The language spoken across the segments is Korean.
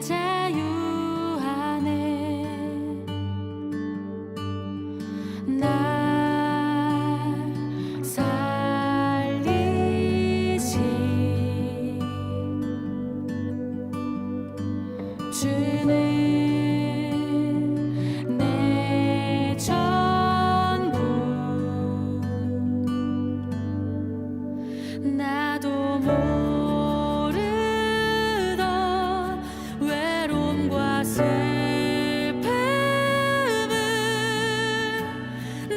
자유하네. 날 살리신 주는 내 전부. 나도 모르던 외로움과 슬픔을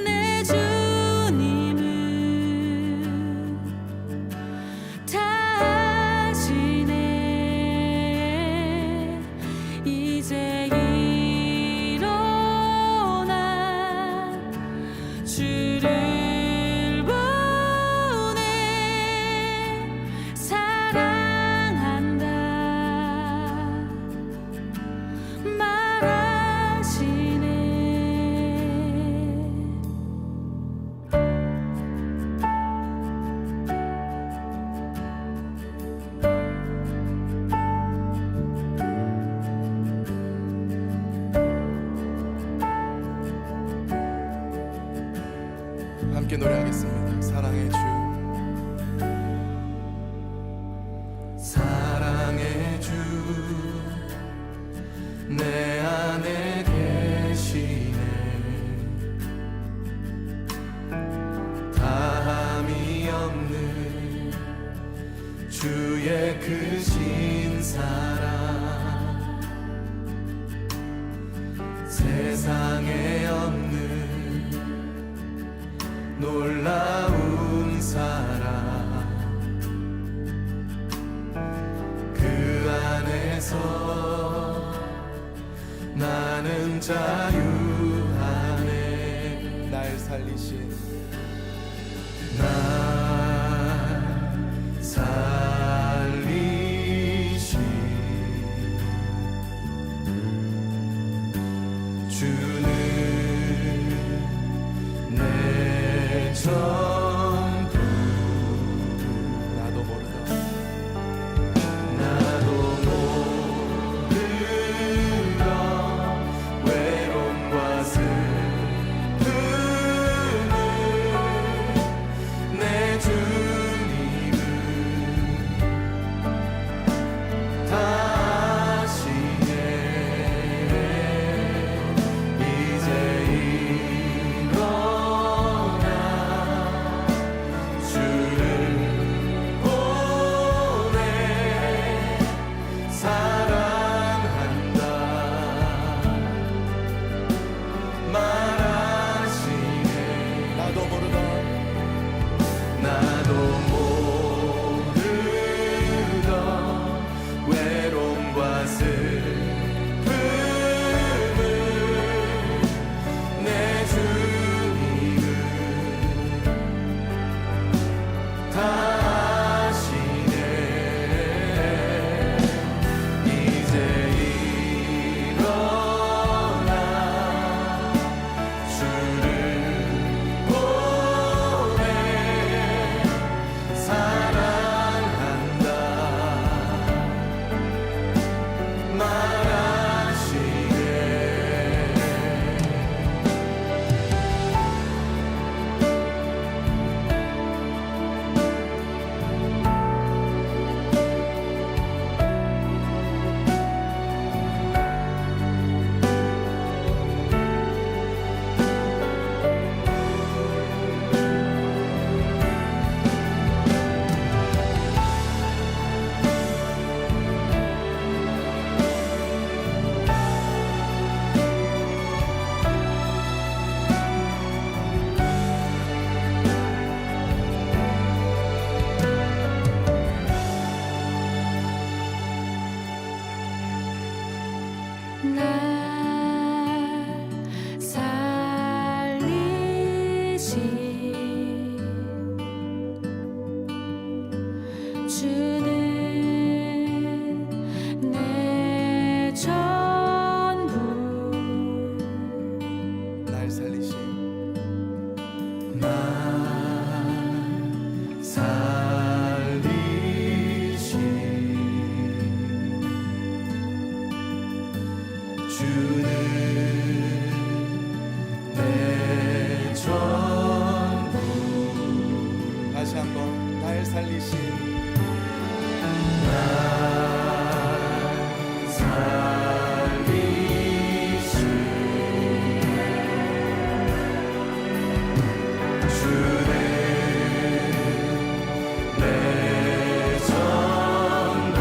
내 주님은 다 아시네. 이제 일어나 주를 보내 사랑한다 말하시네. 함께 노래하겠습니다. 사랑의 주, 사랑의 주, 내 안에 계시네. 다함이 없는 주의 크신 사랑, 세상에 없는 놀라운 사랑, 그 안에서 나는 자유하네. 날 살리신, 날 살리신 주는 내 전부. 나도 모르던 외로움과 슬픔을 내 주님은 다 아시네. 이제 일어나 주를 보내 사랑한다 말하시네. 나도 모르던 외로움과 슬픔을 내 주님은 다 아시네. 이제 일어나 주를 보내 사랑한다 말하시네. 주는 내 전부. 다시 한번 날 살리신 날 살리신 주는 내 전부.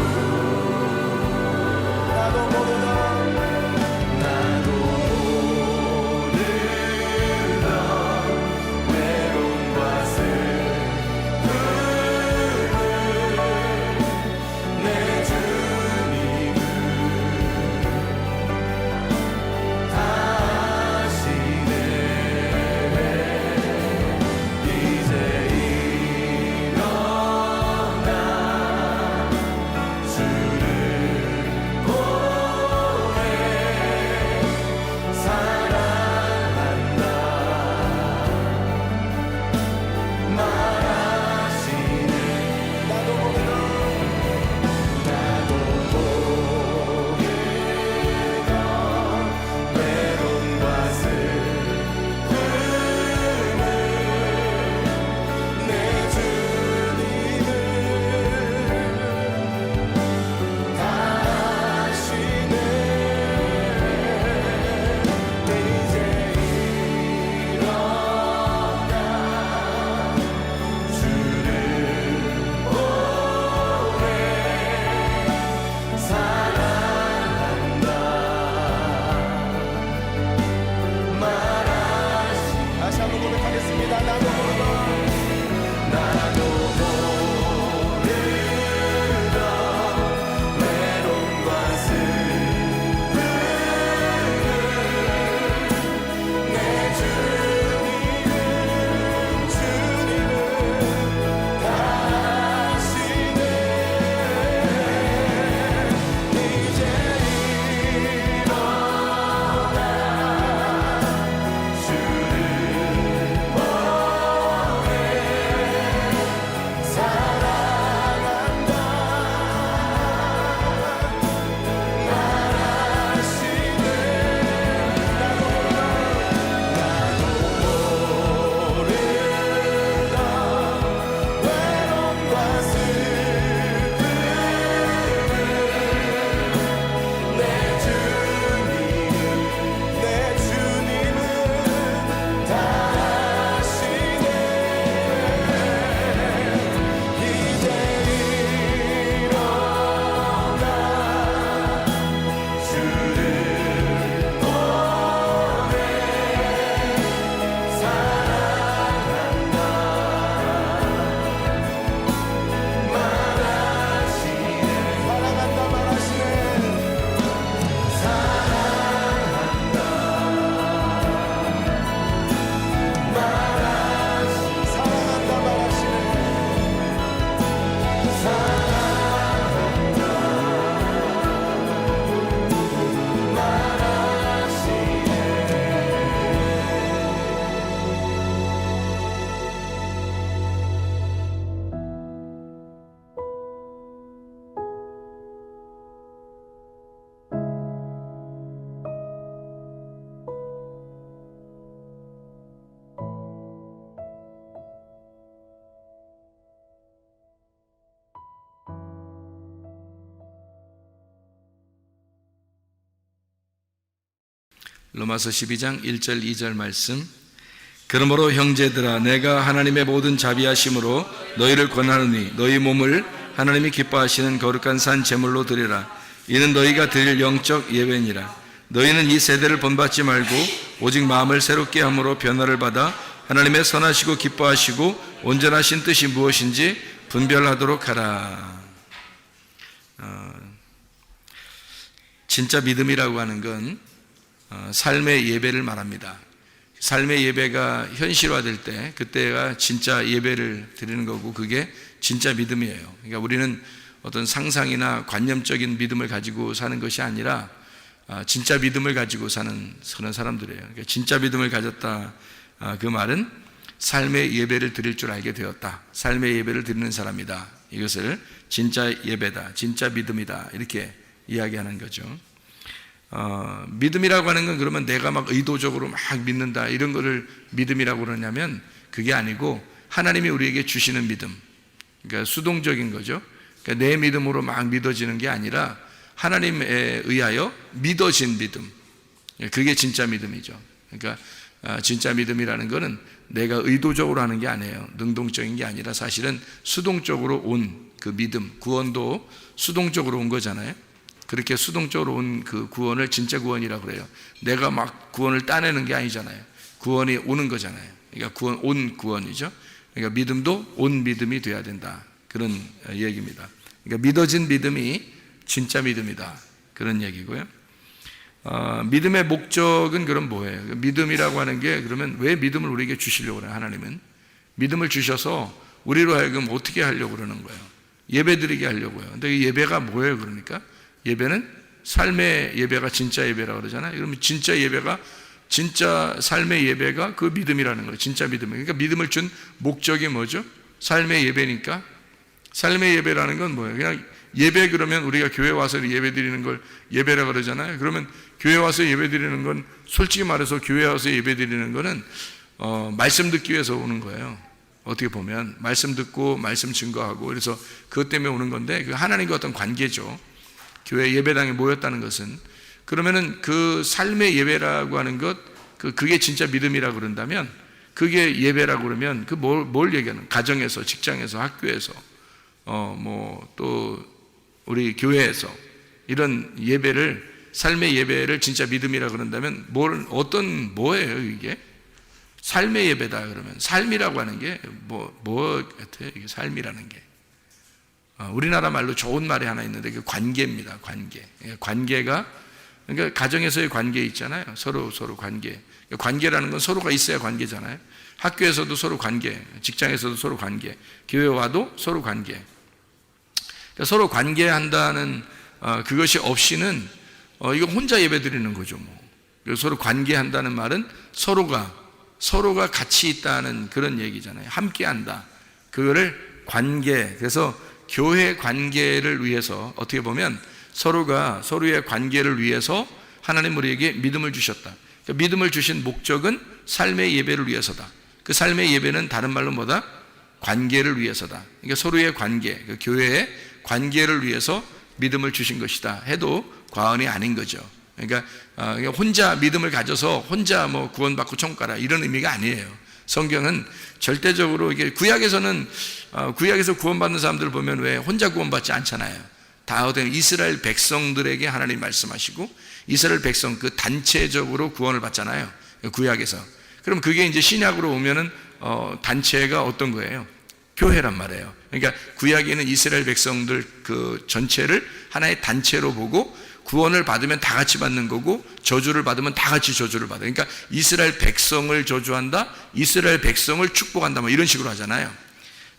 나도 모르던 나도 모르던 외로움과 슬픔을 내 주님은 다 아시네. 이제 일어나 주를 보내 사랑한다 말하시네. 나도 모르던 나도 모르던 외로움과 슬픔을 내 주님은 다 아시네. 이제 일어나 주를 보내 사랑한다 말하시. 다시 한번 고백하겠습니다. 나도 모르던 나도 모르던 외로움과 슬픔을 내 주님은 다 아시네. 이제 일어나 주를 보내 사랑한다 말하시네. 나도 모르던 외로움과 슬픔을 내 주님은 다 아시네. 이제 일어나 주를 보내 사랑한다 말하시네. 사랑한다 말하시네. 사랑한다 말하시네. 로마서 12장 1절 2절 말씀. 그러므로 형제들아 내가 하나님의 모든 자비하심으로 너희를 권하노니 너희 몸을 하나님이 기뻐하시는 거룩한 산 제물로 드리라. 이는 너희가 드릴 영적 예배니라. 너희는 이 세대를 본받지 말고 오직 마음을 새롭게 함으로 변화를 받아 하나님의 선하시고 기뻐하시고 온전하신 뜻이 무엇인지 분별하도록 하라. 진짜 믿음이라고 하는 건 삶의 예배를 말합니다. 삶의 예배가 현실화될 때 그때가 진짜 예배를 드리는 거고 그게 진짜 믿음이에요. 그러니까 우리는 어떤 상상이나 관념적인 믿음을 가지고 사는 것이 아니라 진짜 믿음을 가지고 사는 사람들이에요. 그러니까 진짜 믿음을 가졌다. 그 말은 삶의 예배를 드릴 줄 알게 되었다. 삶의 예배를 드리는 사람이다. 이것을 진짜 예배다, 진짜 믿음이다 이렇게 이야기하는 거죠. 믿음이라고 하는 건 그러면 내가 막 의도적으로 막 믿는다 이런 거를 믿음이라고 그러냐면 그게 아니고 하나님이 우리에게 주시는 믿음, 그러니까 수동적인 거죠. 그러니까 내 믿음으로 막 믿어지는 게 아니라 하나님에 의하여 믿어진 믿음, 그게 진짜 믿음이죠. 그러니까 진짜 믿음이라는 거는 내가 의도적으로 하는 게 아니에요. 능동적인 게 아니라 사실은 수동적으로 온 그 믿음, 구원도 수동적으로 온 거잖아요. 그렇게 수동적으로 온 그 구원을 진짜 구원이라고 그래요. 내가 막 구원을 따내는 게 아니잖아요. 구원이 오는 거잖아요. 그러니까 온 구원이죠. 그러니까 믿음도 온 믿음이 돼야 된다, 그런 얘기입니다. 그러니까 믿어진 믿음이 진짜 믿음이다, 그런 얘기고요. 믿음의 목적은 그럼 뭐예요? 믿음이라고 하는 게 그러면 왜 믿음을 우리에게 주시려고 그래요? 하나님은 믿음을 주셔서 우리로 하여금 어떻게 하려고 그러는 거예요? 예배드리게 하려고요. 근데 이 예배가 뭐예요? 그러니까 예배는 삶의 예배가 진짜 예배라고 그러잖아요. 그러면 진짜 예배가, 진짜 삶의 예배가 그 믿음이라는 거예요. 진짜 믿음. 그러니까 믿음을 준 목적이 뭐죠? 삶의 예배니까. 삶의 예배라는 건 뭐예요? 그냥 예배, 그러면 우리가 교회 와서 예배 드리는 걸 예배라 그러잖아요. 그러면 교회 와서 예배 드리는 건, 솔직히 말해서 교회 와서 예배 드리는 거는 말씀 듣기 위해서 오는 거예요. 어떻게 보면 말씀 듣고 말씀 증거하고, 그래서 그것 때문에 오는 건데, 그 하나님과 어떤 관계죠. 교회 예배당에 모였다는 것은, 그러면은 그 삶의 예배라고 하는 것, 그게 진짜 믿음이라고 그런다면, 그게 예배라고 그러면 뭘 얘기하는? 가정에서, 직장에서, 학교에서, 또 우리 교회에서 이런 예배를, 삶의 예배를 진짜 믿음이라고 그런다면 뭐예요 이게? 삶의 예배다 그러면, 삶이라고 하는 게 뭐 같아요? 이게 삶이라는 게. 우리나라 말로 좋은 말이 하나 있는데 그 관계입니다. 관계가, 그러니까 가정에서의 관계 있잖아요. 서로 관계. 관계라는 건 서로가 있어야 관계잖아요. 학교에서도 서로 관계, 직장에서도 서로 관계, 교회 와도 서로 관계. 그러니까 서로 관계한다는 그것이 없이는 이거 혼자 예배 드리는 거죠. 서로 관계한다는 말은 서로가 같이 있다는 그런 얘기잖아요. 함께한다. 그거를 관계. 그래서 교회 관계를 위해서, 어떻게 보면 서로가 서로의 관계를 위해서 하나님 우리에게 믿음을 주셨다. 그러니까 믿음을 주신 목적은 삶의 예배를 위해서다. 그 삶의 예배는 다른 말로 뭐다? 관계를 위해서다. 그러니까 서로의 관계, 그 교회의 관계를 위해서 믿음을 주신 것이다 해도 과언이 아닌 거죠. 그러니까 혼자 믿음을 가져서 혼자 구원받고 천국 가라 이런 의미가 아니에요. 성경은 절대적으로, 이게 구약에서 구원받는 사람들을 보면 왜 혼자 구원받지 않잖아요. 다 어떤 이스라엘 백성들에게 하나님 말씀하시고 이스라엘 백성 그 단체적으로 구원을 받잖아요. 구약에서. 그럼 그게 이제 신약으로 오면은 단체가 어떤 거예요? 교회란 말이에요. 그러니까 구약에는 이스라엘 백성들 그 전체를 하나의 단체로 보고 구원을 받으면 다 같이 받는 거고 저주를 받으면 다 같이 저주를 받아요. 그러니까 이스라엘 백성을 저주한다, 이스라엘 백성을 축복한다, 이런 식으로 하잖아요.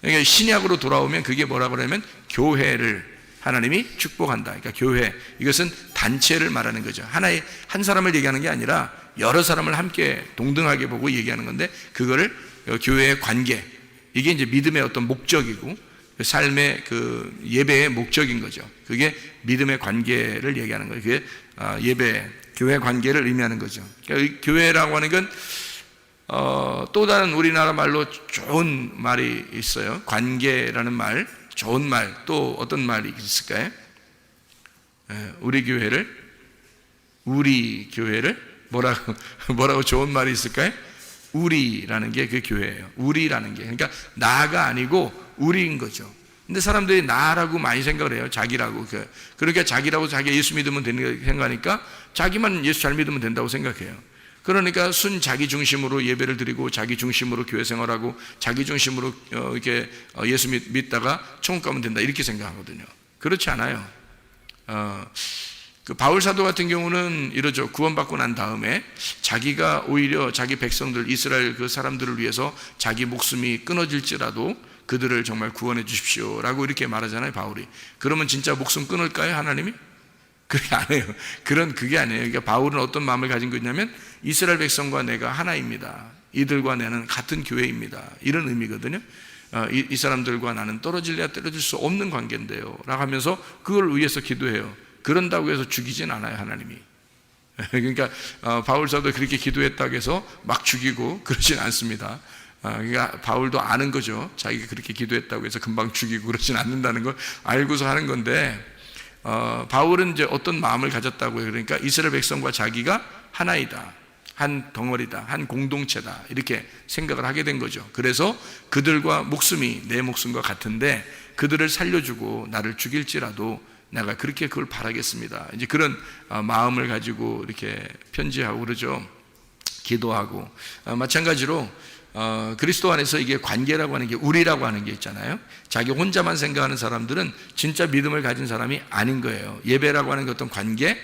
그러니까 신약으로 돌아오면 그게 뭐라고 그러면 교회를 하나님이 축복한다. 그러니까 교회, 이것은 단체를 말하는 거죠. 한 사람을 얘기하는 게 아니라 여러 사람을 함께 동등하게 보고 얘기하는 건데, 그거를 교회의 관계, 이게 이제 믿음의 어떤 목적이고 삶의 그 예배의 목적인 거죠. 그게 믿음의 관계를 얘기하는 거예요. 그게 예배, 교회 관계를 의미하는 거죠. 그러니까 교회라고 하는 건 또 다른 우리나라 말로 좋은 말이 있어요. 관계라는 말, 좋은 말, 또 어떤 말이 있을까요? 우리 교회를 뭐라고 좋은 말이 있을까요? 우리라는 게 그 교회예요. 우리라는 게, 그러니까 나가 아니고 우리인 거죠. 근데 사람들이 나라고 많이 생각을 해요. 자기라고. 그러니까 자기라고, 자기가 예수 믿으면 되는 생각하니까 자기만 예수 잘 믿으면 된다고 생각해요. 그러니까 자기 중심으로 예배를 드리고 자기 중심으로 교회 생활하고 자기 중심으로 이렇게 예수 믿다가 천국 가면 된다 이렇게 생각하거든요. 그렇지 않아요. 그 바울 사도 같은 경우는 이러죠. 구원받고 난 다음에 자기가 오히려 자기 백성들, 이스라엘 그 사람들을 위해서 자기 목숨이 끊어질지라도 그들을 정말 구원해 주십시오 라고 이렇게 말하잖아요, 바울이. 그러면 진짜 목숨 끊을까요, 하나님이? 그게 아니에요. 그게 아니에요. 그러니까 바울은 어떤 마음을 가진 거냐면 이스라엘 백성과 내가 하나입니다. 이들과 나는 같은 교회입니다. 이런 의미거든요. 이 사람들과 나는 떨어질래야 떨어질 수 없는 관계인데요 라고 하면서 그걸 위해서 기도해요. 그런다고 해서 죽이진 않아요, 하나님이. 그러니까 바울 사도 그렇게 기도했다고 해서 막 죽이고 그러진 않습니다. 그러니까 바울도 아는 거죠. 자기가 그렇게 기도했다고 해서 금방 죽이고 그러진 않는다는 걸 알고서 하는 건데, 바울은 이제 어떤 마음을 가졌다고요. 그러니까 이스라엘 백성과 자기가 하나이다, 한 덩어리다, 한 공동체다, 이렇게 생각을 하게 된 거죠. 그래서 그들과 목숨이 내 목숨과 같은데 그들을 살려주고 나를 죽일지라도 내가 그렇게 그걸 바라겠습니다. 이제 그런 마음을 가지고 이렇게 편지하고 그러죠. 기도하고. 마찬가지로 그리스도 안에서 이게 관계라고 하는 게, 우리라고 하는 게 있잖아요. 자기 혼자만 생각하는 사람들은 진짜 믿음을 가진 사람이 아닌 거예요. 예배라고 하는 게 어떤 관계,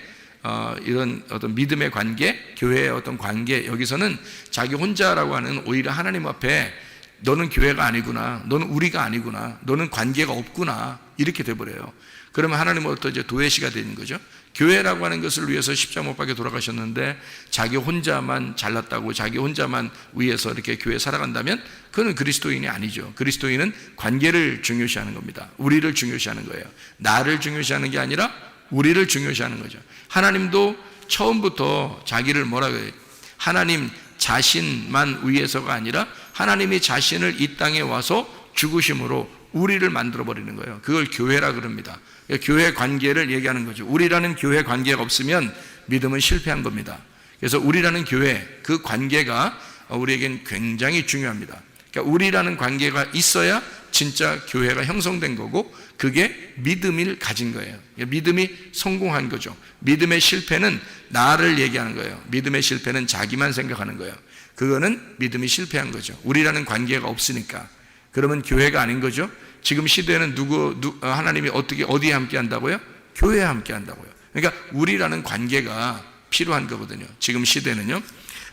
이런 어떤 믿음의 관계, 교회의 어떤 관계, 여기서는 자기 혼자라고 하는 오히려 하나님 앞에 너는 교회가 아니구나, 너는 우리가 아니구나, 너는 관계가 없구나, 이렇게 돼버려요. 그러면 하나님은 어떤 이제 도외시가 되는 거죠. 교회라고 하는 것을 위해서 십자가 못 박혀 돌아가셨는데 자기 혼자만 잘났다고, 자기 혼자만 위해서 이렇게 교회 살아간다면 그는 그리스도인이 아니죠. 그리스도인은 관계를 중요시하는 겁니다. 우리를 중요시하는 거예요. 나를 중요시하는 게 아니라 우리를 중요시하는 거죠. 하나님도 처음부터 자기를 뭐라고 해요? 하나님 자신만 위해서가 아니라 하나님이 자신을 이 땅에 와서 죽으심으로 우리를 만들어 버리는 거예요. 그걸 교회라 그럽니다. 교회 관계를 얘기하는 거죠. 우리라는 교회 관계가 없으면 믿음은 실패한 겁니다. 그래서 우리라는 교회, 그 관계가 우리에겐 굉장히 중요합니다. 그러니까 우리라는 관계가 있어야 진짜 교회가 형성된 거고, 그게 믿음을 가진 거예요. 믿음이 성공한 거죠. 믿음의 실패는 나를 얘기하는 거예요. 믿음의 실패는 자기만 생각하는 거예요. 그거는 믿음이 실패한 거죠. 우리라는 관계가 없으니까. 그러면 교회가 아닌 거죠. 지금 시대에는 하나님이 어디에 함께 한다고요? 교회에 함께 한다고요. 그러니까 우리라는 관계가 필요한 거거든요. 지금 시대는요.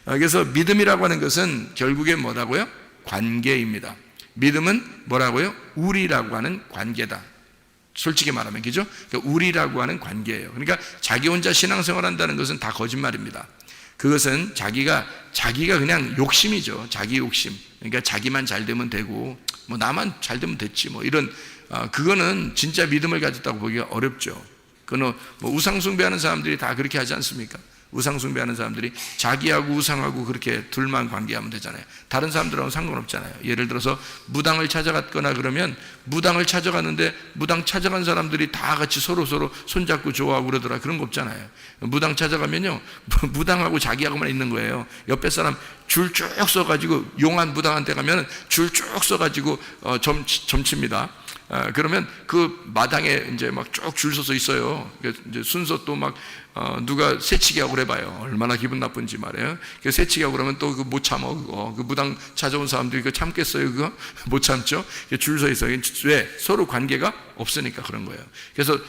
그래서 믿음이라고 하는 것은 결국에 뭐라고요? 관계입니다. 믿음은 뭐라고요? 우리라고 하는 관계다. 솔직히 말하면, 그죠? 그러니까 우리라고 하는 관계예요. 그러니까 자기 혼자 신앙생활 한다는 것은 다 거짓말입니다. 그것은 자기가 그냥 욕심이죠. 자기 욕심. 그러니까 자기만 잘 되면 되고, 뭐 나만 잘 되면 됐지, 뭐 이런, 그거는 진짜 믿음을 가졌다고 보기가 어렵죠. 그는 뭐 우상숭배하는 사람들이 다 그렇게 하지 않습니까? 우상숭배하는 사람들이 자기하고 우상하고 그렇게 둘만 관계하면 되잖아요. 다른 사람들하고는 상관없잖아요. 예를 들어서 무당을 찾아갔거나 그러면, 무당을 찾아갔는데 무당 찾아간 사람들이 다 같이 서로 손잡고 좋아하고 그러더라, 그런 거 없잖아요. 무당 찾아가면요, 무당하고 자기하고만 있는 거예요. 옆에 사람 줄 쭉 서가지고, 용한 무당한테 가면 줄 쭉 서가지고 점칩니다. 그러면 그 마당에 이제 막 쭉 줄 서서 있어요. 이제 순서 또 막 누가 새치기 하고 그래봐요. 얼마나 기분 나쁜지 말이에요. 새치기 하고 그러면 또 그 못 참어, 그거. 그 무당 찾아온 사람들이 그거 참겠어요, 그거? 못 참죠? 줄 서 있어요. 왜? 서로 관계가 없으니까 그런 거예요. 그래서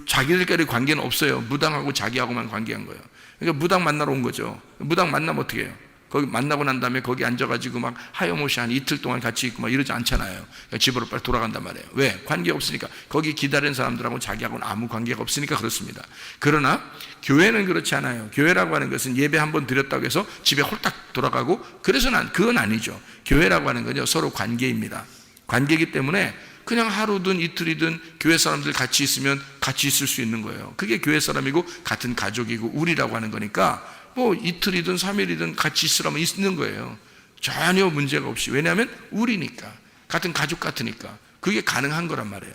자기들끼리 관계는 없어요. 무당하고 자기하고만 관계한 거예요. 그러니까 무당 만나러 온 거죠. 무당 만나면 어떻게 해요? 거기 만나고 난 다음에 거기 앉아가지고 막 하염없이 한 이틀 동안 같이 있고 막 이러지 않잖아요. 그러니까 집으로 빨리 돌아간단 말이에요. 왜? 관계가 없으니까. 거기 기다리는 사람들하고 자기하고는 아무 관계가 없으니까 그렇습니다. 그러나 교회는 그렇지 않아요. 교회라고 하는 것은 예배 한번 드렸다고 해서 집에 홀딱 돌아가고 그래서는 그건 아니죠. 교회라고 하는 건요, 서로 관계입니다. 관계이기 때문에 그냥 하루든 이틀이든 교회 사람들 같이 있으면 같이 있을 수 있는 거예요. 그게 교회 사람이고 같은 가족이고 우리라고 하는 거니까 뭐 이틀이든 3일이든 같이 있으라면 있는 거예요. 전혀 문제가 없이. 왜냐하면 우리니까, 같은 가족 같으니까 그게 가능한 거란 말이에요.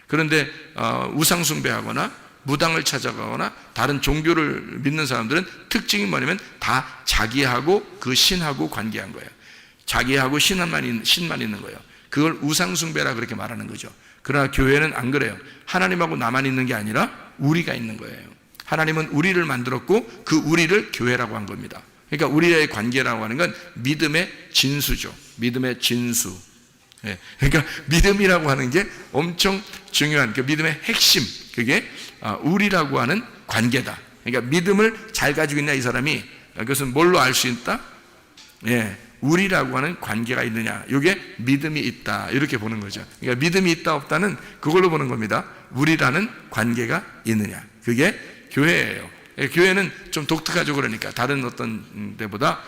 그런데 우상 숭배하거나 무당을 찾아가거나 다른 종교를 믿는 사람들은 특징이 뭐냐면 다 자기하고 그 신하고 관계한 거예요. 자기하고 신만 있는 거예요. 그걸 우상 숭배라 그렇게 말하는 거죠. 그러나 교회는 안 그래요. 하나님하고 나만 있는 게 아니라 우리가 있는 거예요. 하나님은 우리를 만들었고 그 우리를 교회라고 한 겁니다. 그러니까 우리의 관계라고 하는 건 믿음의 진수죠. 믿음의 진수. 그러니까 믿음이라고 하는 게 엄청 중요한, 그 믿음의 핵심, 그게 우리라고 하는 관계다. 그러니까 믿음을 잘 가지고 있냐 이 사람이, 그것은 뭘로 알 수 있다? 우리라고 하는 관계가 있느냐, 이게 믿음이 있다, 이렇게 보는 거죠. 그러니까 믿음이 있다 없다는 그걸로 보는 겁니다. 우리라는 관계가 있느냐, 그게 교회예요. 교회는 좀 독특하죠. 그러니까 다른 어떤 데보다,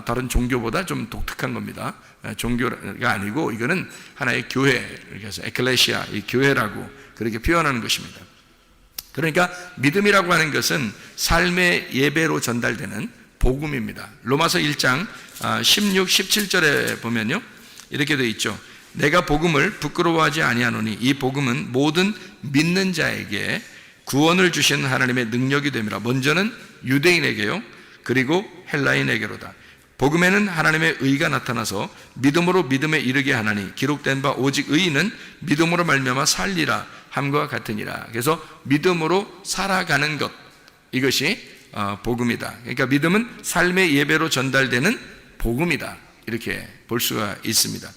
다른 종교보다 좀 독특한 겁니다. 종교가 아니고 이거는 하나의 교회, 그래서 에클레시아, 이 교회라고 그렇게 표현하는 것입니다. 그러니까 믿음이라고 하는 것은 삶의 예배로 전달되는 복음입니다. 로마서 1장 16, 17절에 보면요, 이렇게 되어 있죠. 내가 복음을 부끄러워하지 아니하노니 이 복음은 모든 믿는 자에게 구원을 주시는 하나님의 능력이 됨이라. 먼저는 유대인에게요, 그리고 헬라인에게로다. 복음에는 하나님의 의가 나타나서 믿음으로 믿음에 이르게 하나니 기록된 바 오직 의인은 믿음으로 말미암아 살리라 함과 같으니라. 그래서 믿음으로 살아가는 것, 이것이 복음이다. 그러니까 믿음은 삶의 예배로 전달되는 복음이다, 이렇게 볼 수가 있습니다.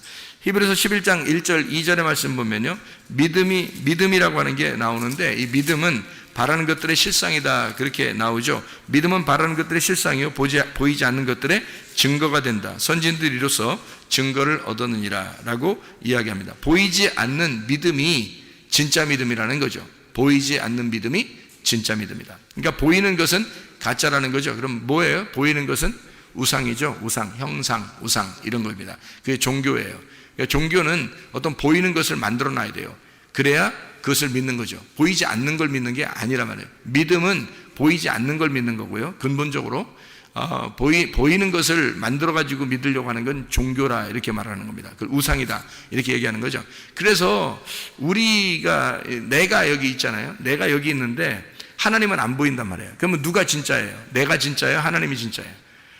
히브리서 11장 1절 2절의 말씀 보면요, 믿음이라고 하는 게 나오는데, 이 믿음은 바라는 것들의 실상이다, 그렇게 나오죠. 믿음은 바라는 것들의 실상이요 보이지 않는 것들의 증거가 된다. 선진들이로서 증거를 얻었느니라 라고 이야기합니다. 보이지 않는 믿음이 진짜 믿음이라는 거죠. 보이지 않는 믿음이 진짜 믿음이다. 그러니까 보이는 것은 가짜라는 거죠. 그럼 뭐예요? 보이는 것은 우상이죠. 우상, 형상, 우상, 이런 겁니다. 그게 종교예요. 그러니까 종교는 어떤 보이는 것을 만들어 놔야 돼요. 그래야 그것을 믿는 거죠. 보이지 않는 걸 믿는 게 아니란 말이에요. 믿음은 보이지 않는 걸 믿는 거고요. 근본적으로 보이는 것을 만들어 가지고 믿으려고 하는 건 종교라, 이렇게 말하는 겁니다. 그 우상이다, 이렇게 얘기하는 거죠. 그래서 내가 여기 있잖아요. 내가 여기 있는데 하나님은 안 보인단 말이에요. 그러면 누가 진짜예요? 내가 진짜예요? 하나님이 진짜예요?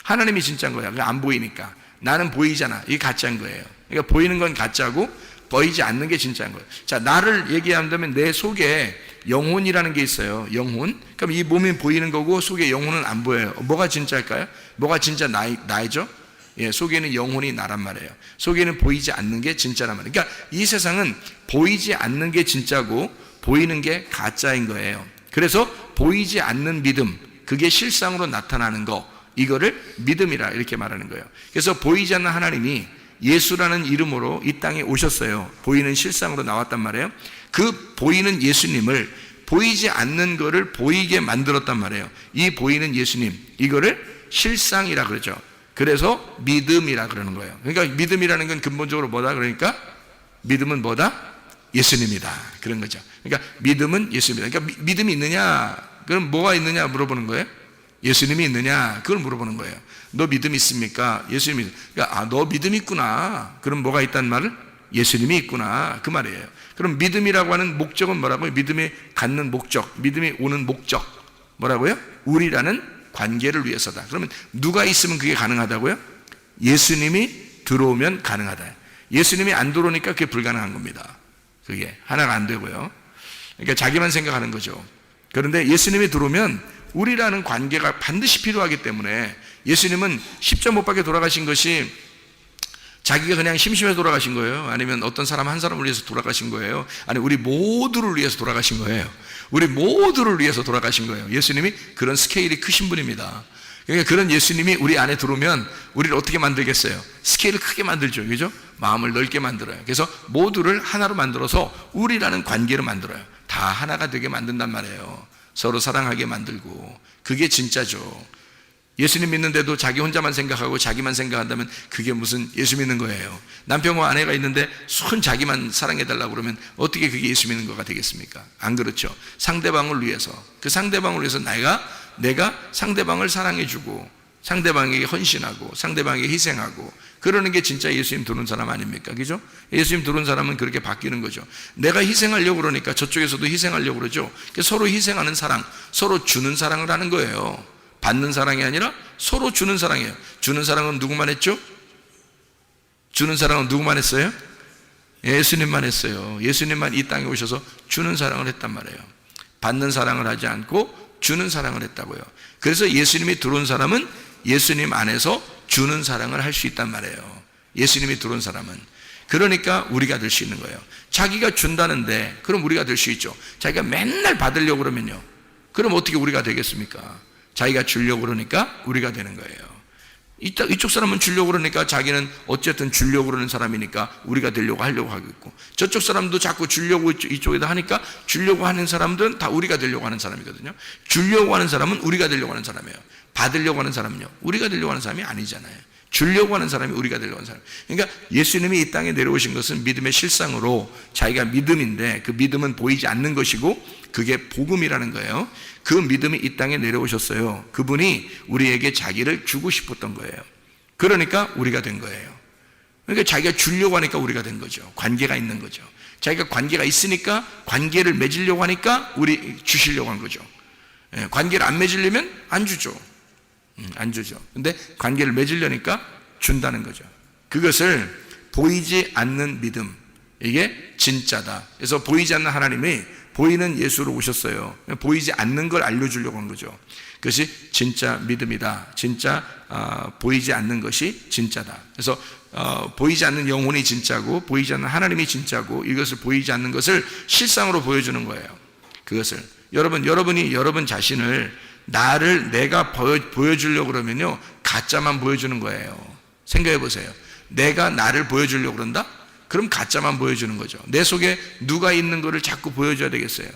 하나님이 진짜인 거야. 안 보이니까. 나는 보이잖아. 이게 가짜인 거예요. 그러니까 보이는 건 가짜고 보이지 않는 게 진짜인 거예요. 자, 나를 얘기한다면 내 속에 영혼이라는 게 있어요. 영혼. 그럼 이 몸이 보이는 거고 속에 영혼은 안 보여요. 뭐가 진짜일까요? 뭐가 진짜 나이죠? 예, 속에는 영혼이 나란 말이에요. 속에는 보이지 않는 게 진짜란 말이에요. 그러니까 이 세상은 보이지 않는 게 진짜고 보이는 게 가짜인 거예요. 그래서 보이지 않는 믿음, 그게 실상으로 나타나는 거, 이거를 믿음이라 이렇게 말하는 거예요. 그래서 보이지 않는 하나님이 예수라는 이름으로 이 땅에 오셨어요. 보이는 실상으로 나왔단 말이에요. 그 보이는 예수님을, 보이지 않는 거를 보이게 만들었단 말이에요. 이 보이는 예수님, 이거를 실상이라 그러죠. 그래서 믿음이라 그러는 거예요. 그러니까 믿음이라는 건 근본적으로 뭐다? 그러니까 믿음은 뭐다? 예수님이다, 그런 거죠. 그러니까 믿음은 예수님이다. 그러니까 믿음이 있느냐? 그럼 뭐가 있느냐 물어보는 거예요? 예수님이 있느냐? 그걸 물어보는 거예요. 너 믿음 있습니까? 예수님이. 그러니까 너 믿음 있구나. 그럼 뭐가 있다는 말을? 예수님이 있구나, 그 말이에요. 그럼 믿음이라고 하는 목적은 뭐라고요? 믿음이 갖는 목적, 믿음이 오는 목적 뭐라고요? 우리라는 관계를 위해서다. 그러면 누가 있으면 그게 가능하다고요? 예수님이 들어오면 가능하다. 예수님이 안 들어오니까 그게 불가능한 겁니다. 그게 하나가 안 되고요. 그러니까 자기만 생각하는 거죠. 그런데 예수님이 들어오면 우리라는 관계가 반드시 필요하기 때문에, 예수님은 십자 못 박혀 돌아가신 것이 자기가 그냥 심심해서 돌아가신 거예요? 아니면 어떤 사람 한 사람을 위해서 돌아가신 거예요? 아니, 우리 모두를 위해서 돌아가신 거예요. 우리 모두를 위해서 돌아가신 거예요. 예수님이 그런 스케일이 크신 분입니다. 그러니까 그런 예수님이 우리 안에 들어오면 우리를 어떻게 만들겠어요? 스케일을 크게 만들죠. 그죠? 마음을 넓게 만들어요. 그래서 모두를 하나로 만들어서 우리라는 관계를 만들어요. 다 하나가 되게 만든단 말이에요. 서로 사랑하게 만들고. 그게 진짜죠. 예수님 믿는데도 자기 혼자만 생각하고 자기만 생각한다면 그게 무슨 예수 믿는 거예요? 남편과 아내가 있는데 손 자기만 사랑해달라고 그러면 어떻게 그게 예수 믿는 거가 되겠습니까? 안 그렇죠. 상대방을 위해서, 그 상대방을 위해서 내가 상대방을 사랑해주고 상대방에게 헌신하고 상대방에게 희생하고, 그러는 게 진짜 예수님 들어온 사람 아닙니까? 그죠? 예수님 들어온 사람은 그렇게 바뀌는 거죠. 내가 희생하려고 그러니까 저쪽에서도 희생하려고 그러죠. 서로 희생하는 사랑, 서로 주는 사랑을 하는 거예요. 받는 사랑이 아니라 서로 주는 사랑이에요. 주는 사랑은 누구만 했죠? 주는 사랑은 누구만 했어요? 예수님만 했어요. 예수님만 이 땅에 오셔서 주는 사랑을 했단 말이에요. 받는 사랑을 하지 않고 주는 사랑을 했다고요. 그래서 예수님이 들어온 사람은 예수님 안에서 주는 사랑을 할 수 있단 말이에요. 예수님이 들어온 사람은. 그러니까 우리가 될 수 있는 거예요. 자기가 준다는데 그럼 우리가 될 수 있죠. 자기가 맨날 받으려고 그러면요, 그럼 어떻게 우리가 되겠습니까? 자기가 주려고 그러니까 우리가 되는 거예요. 이쪽 사람은 주려고 그러니까 자기는 어쨌든 주려고 그러는 사람이니까 우리가 되려고 하려고 하고 있고, 저쪽 사람도 자꾸 주려고 이쪽에다 하니까 주려고 하는 사람들은 다 우리가 되려고 하는 사람이거든요. 주려고 하는 사람은 우리가 되려고 하는 사람이에요. 받으려고 하는 사람은요, 우리가 되려고 하는 사람이 아니잖아요. 주려고 하는 사람이 우리가 되려고 하는 사람. 그러니까 예수님이 이 땅에 내려오신 것은 믿음의 실상으로 자기가 믿음인데 그 믿음은 보이지 않는 것이고 그게 복음이라는 거예요. 그 믿음이 이 땅에 내려오셨어요. 그분이 우리에게 자기를 주고 싶었던 거예요. 그러니까 우리가 된 거예요. 그러니까 자기가 주려고 하니까 우리가 된 거죠. 관계가 있는 거죠. 자기가 관계가 있으니까 관계를 맺으려고 하니까 우리 주시려고 한 거죠. 관계를 안 맺으려면 안 주죠. 안 주죠. 근데 관계를 맺으려니까 준다는 거죠. 그것을 보이지 않는 믿음, 이게 진짜다. 그래서 보이지 않는 하나님이 보이는 예수로 오셨어요. 보이지 않는 걸 알려주려고 한 거죠. 그것이 진짜 믿음이다. 진짜 보이지 않는 것이 진짜다. 그래서 보이지 않는 영혼이 진짜고 보이지 않는 하나님이 진짜고 이것을 보이지 않는 것을 실상으로 보여주는 거예요. 그것을 여러분이 여러분 자신을 나를 내가 보여주려고 그러면요 가짜만 보여주는 거예요. 생각해 보세요. 내가 나를 보여주려고 그런다? 그럼 가짜만 보여주는 거죠. 내 속에 누가 있는 것을 자꾸 보여줘야 되겠어요.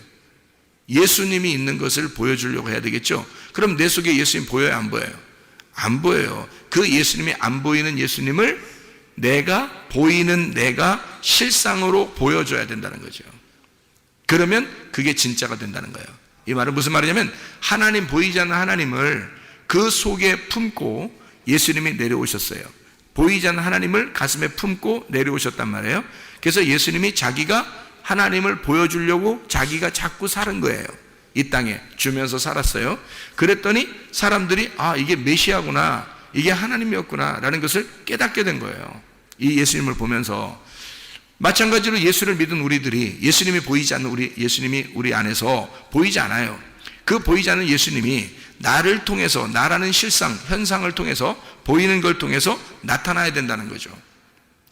예수님이 있는 것을 보여주려고 해야 되겠죠. 그럼 내 속에 예수님 보여요, 안 보여요? 안 보여요. 그 예수님이 안 보이는 예수님을 내가 보이는 내가 실상으로 보여줘야 된다는 거죠. 그러면 그게 진짜가 된다는 거예요. 이 말은 무슨 말이냐면 하나님, 보이지 않는 하나님을 그 속에 품고 예수님이 내려오셨어요. 보이지 않는 하나님을 가슴에 품고 내려오셨단 말이에요. 그래서 예수님이 자기가 하나님을 보여주려고 자기가 자꾸 사는 거예요. 이 땅에 주면서 살았어요. 그랬더니 사람들이 이게 메시아구나, 이게 하나님이었구나 라는 것을 깨닫게 된 거예요. 이 예수님을 보면서. 마찬가지로 예수를 믿은 우리들이 예수님이 보이지 않는 예수님이 우리 안에서 보이지 않아요. 그 보이지 않는 예수님이 나를 통해서, 나라는 실상, 현상을 통해서, 보이는 걸 통해서 나타나야 된다는 거죠.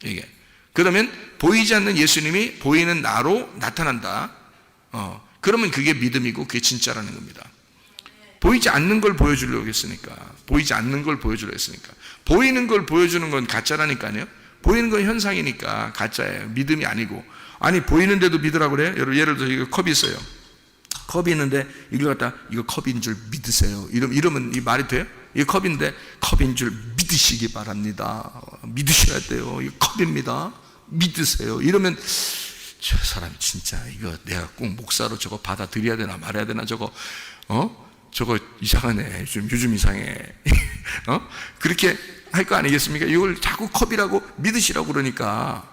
이게. 그러면 보이지 않는 예수님이 보이는 나로 나타난다. 그러면 그게 믿음이고 그게 진짜라는 겁니다. 보이지 않는 걸 보여주려고 했으니까. 보이지 않는 걸 보여주려고 했으니까. 보이는 걸 보여주는 건 가짜라니까요. 보이는 건 현상이니까 가짜예요. 믿음이 아니고. 아니 보이는데도 믿으라고 그래요? 예를 들어서 이거 컵이 있어요. 컵이 있는데 이걸 갖다 이거 컵인 줄 믿으세요. 이러면 이 말이 돼요? 이 컵인데 컵인 줄 믿으시기 바랍니다. 믿으셔야 돼요. 이거 컵입니다. 믿으세요. 이러면 저 사람 진짜 이거 내가 꼭 목사로 저거 받아들여야 되나 말아야 되나 저거 이상하네. 요즘 이상해. 그렇게 할 거 아니겠습니까? 이걸 자꾸 컵이라고 믿으시라고 그러니까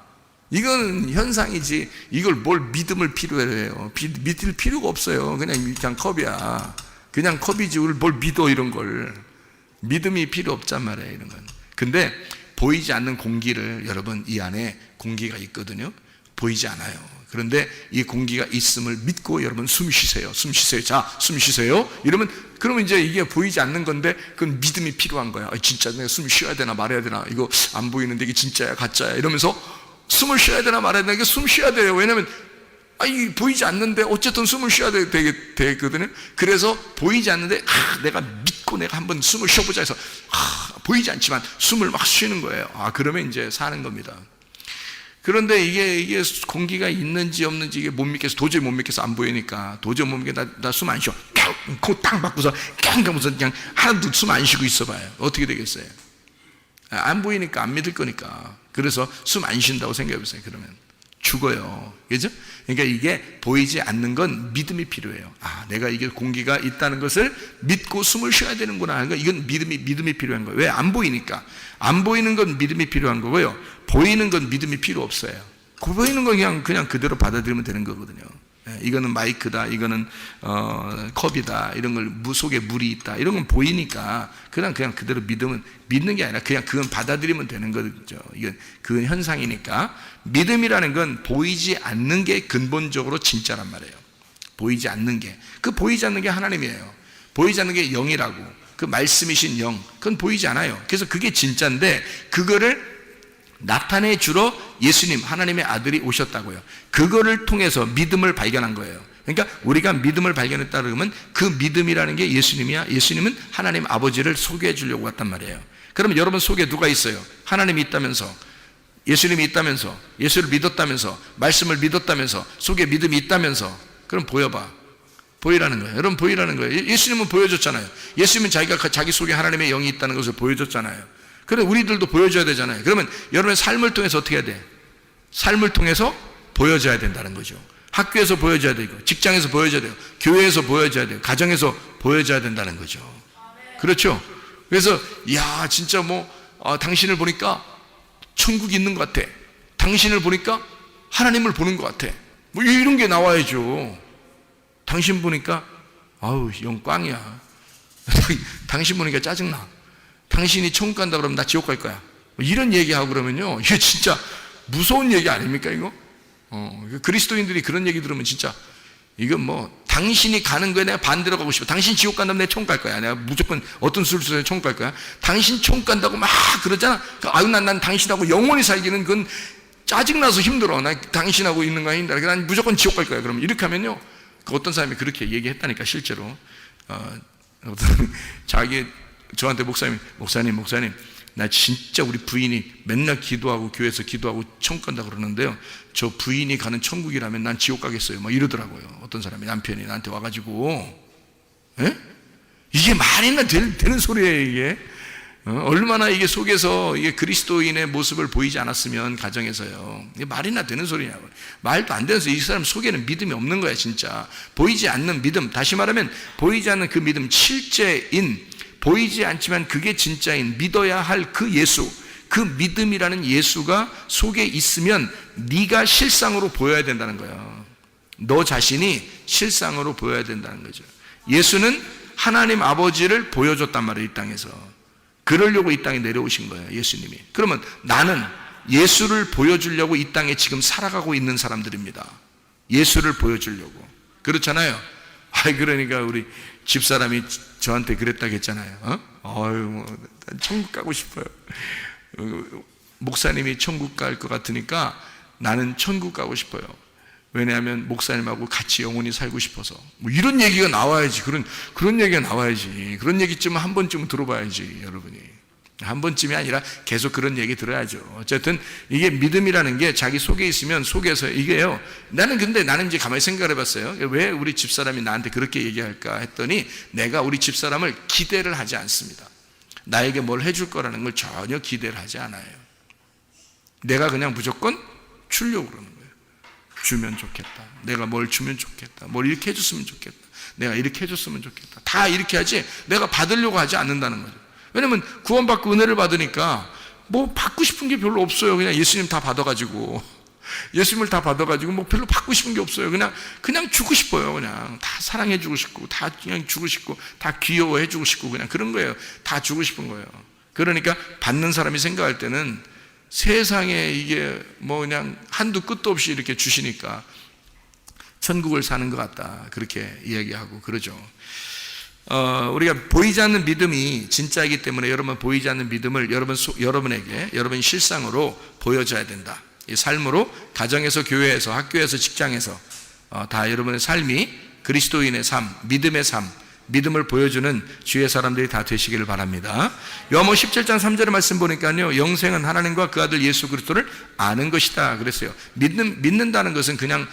이건 현상이지 이걸 뭘 믿음을 필요해요. 믿을 필요가 없어요. 그냥 컵이야. 그냥 컵이지 뭘 믿어. 이런 걸 믿음이 필요 없단 말이에요. 이런 건. 근데 보이지 않는 공기를, 여러분 이 안에 공기가 있거든요. 보이지 않아요. 그런데 이 공기가 있음을 믿고 여러분 숨 쉬세요. 숨 쉬세요. 자, 숨 쉬세요. 그러면 이제 이게 보이지 않는 건데 그건 믿음이 필요한 거야. 진짜 내가 숨 쉬어야 되나 말아야 되나, 이거 안 보이는데 이게 진짜야 가짜야, 이러면서 숨을 쉬어야 되나 말아야 되나, 이게 숨 쉬어야 돼요. 왜냐면 이 보이지 않는데 어쨌든 숨을 쉬어야 되거든요. 그래서 보이지 않는데 내가 믿고 내가 한번 숨을 쉬어보자 해서 보이지 않지만 숨을 막 쉬는 거예요. 그러면 이제 사는 겁니다. 그런데 이게 공기가 있는지 없는지 이게 못 믿겠어. 도저히 못 믿겠어. 안 보이니까. 도저히 못 믿겠어. 나 숨 안 쉬어. 코 딱 막고서 하면서 그냥 하나도 숨 안 쉬고 있어 봐요. 어떻게 되겠어요? 안 보이니까, 안 믿을 거니까. 그래서 숨 안 쉰다고 생각해 보세요. 그러면 죽어요. 그죠? 그러니까 이게 보이지 않는 건 믿음이 필요해요. 내가 이게 공기가 있다는 것을 믿고 숨을 쉬어야 되는구나. 그러니까 이건 믿음이 필요한 거예요. 왜? 안 보이니까. 안 보이는 건 믿음이 필요한 거고요. 보이는 건 믿음이 필요 없어요. 보이는 건 그냥 그대로 받아들이면 되는 거거든요. 이거는 마이크다, 이거는 컵이다, 이런 걸 속에 물이 있다, 이런 건 보이니까 그냥 그대로 믿는 게 아니라 그냥 그건 받아들이면 되는 거죠. 이건 그건 현상이니까. 믿음이라는 건 보이지 않는 게 근본적으로 진짜란 말이에요. 보이지 않는 게, 보이지 않는 게 하나님이에요. 보이지 않는 게 영이라고, 그 말씀이신 영, 그건 보이지 않아요. 그래서 그게 진짜인데 그거를 나타내 주러 예수님, 하나님의 아들이 오셨다고요. 그거를 통해서 믿음을 발견한 거예요. 그러니까 우리가 믿음을 발견했다 그러면 그 믿음이라는 게 예수님이야. 예수님은 하나님 아버지를 소개해 주려고 왔단 말이에요. 그러면 여러분 속에 누가 있어요? 하나님이 있다면서, 예수님이 있다면서, 예수를 믿었다면서, 말씀을 믿었다면서, 속에 믿음이 있다면서. 그럼 보여봐. 보이라는 거예요. 여러분 보이라는 거예요. 예수님은 보여줬잖아요. 예수님은 자기 속에 하나님의 영이 있다는 것을 보여줬잖아요. 그래 우리들도 보여줘야 되잖아요. 그러면 여러분의 삶을 통해서 어떻게 해야 돼? 삶을 통해서 보여줘야 된다는 거죠. 학교에서 보여줘야 되고, 직장에서 보여줘야 되고, 교회에서 보여줘야 되고, 가정에서 보여줘야 된다는 거죠. 그렇죠? 그래서 야 진짜 당신을 보니까 천국이 있는 것 같아. 당신을 보니까 하나님을 보는 것 같아. 이런 게 나와야죠. 당신 보니까 아우 영 꽝이야. 당신 보니까 짜증나. 당신이 천국 간다 그러면 나 지옥 갈 거야. 이런 얘기하고 그러면요, 이게 진짜 무서운 얘기 아닙니까 이거? 그리스도인들이 그런 얘기 들으면 진짜 이건 당신이 가는 거에 내가 반대로 가고 싶어. 당신 지옥 간다면 내가 천국 갈 거야. 내가 무조건 어떤 수를 써서 천국 갈 거야. 당신 천국 간다고 막 그러잖아. 아유 난 당신하고 영원히 살기는 그건 짜증나서 힘들어. 나 당신하고 있는 거야 힘들어. 난 무조건 지옥 갈 거야. 그러면 이렇게 하면요, 어떤 사람이 그렇게 얘기했다니까 실제로. 저한테 목사님 나 진짜 우리 부인이 맨날 기도하고 교회에서 기도하고 천국 간다 그러는데요, 저 부인이 가는 천국이라면 난 지옥 가겠어요 이러더라고요. 어떤 사람이, 남편이 나한테 와가지고. 에? 이게 말이나 되는 소리예요 이게? 얼마나 이게 속에서 이게 그리스도인의 모습을 보이지 않았으면 가정에서요, 이게 말이나 되는 소리냐고. 말도 안 되는 소리. 이 사람 속에는 믿음이 없는 거야 진짜. 보이지 않는 믿음, 다시 말하면 보이지 않는 그 믿음, 실제인, 보이지 않지만 그게 진짜인, 믿어야 할 그 예수, 그 믿음이라는 예수가 속에 있으면 네가 실상으로 보여야 된다는 거예요. 너 자신이 실상으로 보여야 된다는 거죠. 예수는 하나님 아버지를 보여줬단 말이에요 이 땅에서. 그러려고 이 땅에 내려오신 거예요 예수님이. 그러면 나는 예수를 보여주려고 이 땅에 지금 살아가고 있는 사람들입니다. 예수를 보여주려고. 그렇잖아요. 그러니까 우리 집사람이 저한테 그랬다고 했잖아요. 난 천국 가고 싶어요. 목사님이 천국 갈 것 같으니까 나는 천국 가고 싶어요. 왜냐하면 목사님하고 같이 영원히 살고 싶어서. 이런 얘기가 나와야지. 그런 얘기가 나와야지. 그런 얘기쯤은 한 번쯤은 들어봐야지 여러분이. 한 번쯤이 아니라 계속 그런 얘기 들어야죠. 어쨌든 이게 믿음이라는 게 자기 속에 있으면 속에서 이게요. 나는 이제 가만히 생각을 해봤어요. 왜 우리 집사람이 나한테 그렇게 얘기할까 했더니, 내가 우리 집사람을 기대를 하지 않습니다. 나에게 뭘 해줄 거라는 걸 전혀 기대를 하지 않아요. 내가 그냥 무조건 주려고 그러는 거예요. 주면 좋겠다. 내가 뭘 주면 좋겠다. 뭘 이렇게 해줬으면 좋겠다. 내가 이렇게 해줬으면 좋겠다. 다 이렇게 하지 내가 받으려고 하지 않는다는 거죠. 왜냐면 구원받고 은혜를 받으니까 받고 싶은 게 별로 없어요. 그냥 예수님 다 받아가지고, 예수님을 다 받아가지고 별로 받고 싶은 게 없어요. 그냥 주고 싶어요. 그냥 다 사랑해주고 싶고, 다 그냥 주고 싶고, 다 귀여워해주고 싶고, 그냥 그런 거예요. 다 주고 싶은 거예요. 그러니까 받는 사람이 생각할 때는 세상에 이게 그냥 한두 끝도 없이 이렇게 주시니까 천국을 사는 것 같다, 그렇게 이야기하고 그러죠. 우리가 보이지 않는 믿음이 진짜이기 때문에 여러분, 보이지 않는 믿음을 여러분에게 여러분 실상으로 보여줘야 된다. 이 삶으로, 가정에서, 교회에서, 학교에서, 직장에서 다 여러분의 삶이 그리스도인의 삶, 믿음의 삶, 믿음을 보여주는 주의 사람들이 다 되시기를 바랍니다. 요한복음 17장 3절의 말씀 보니까요, 영생은 하나님과 그 아들 예수 그리스도를 아는 것이다 그랬어요. 믿는다는 것은 그냥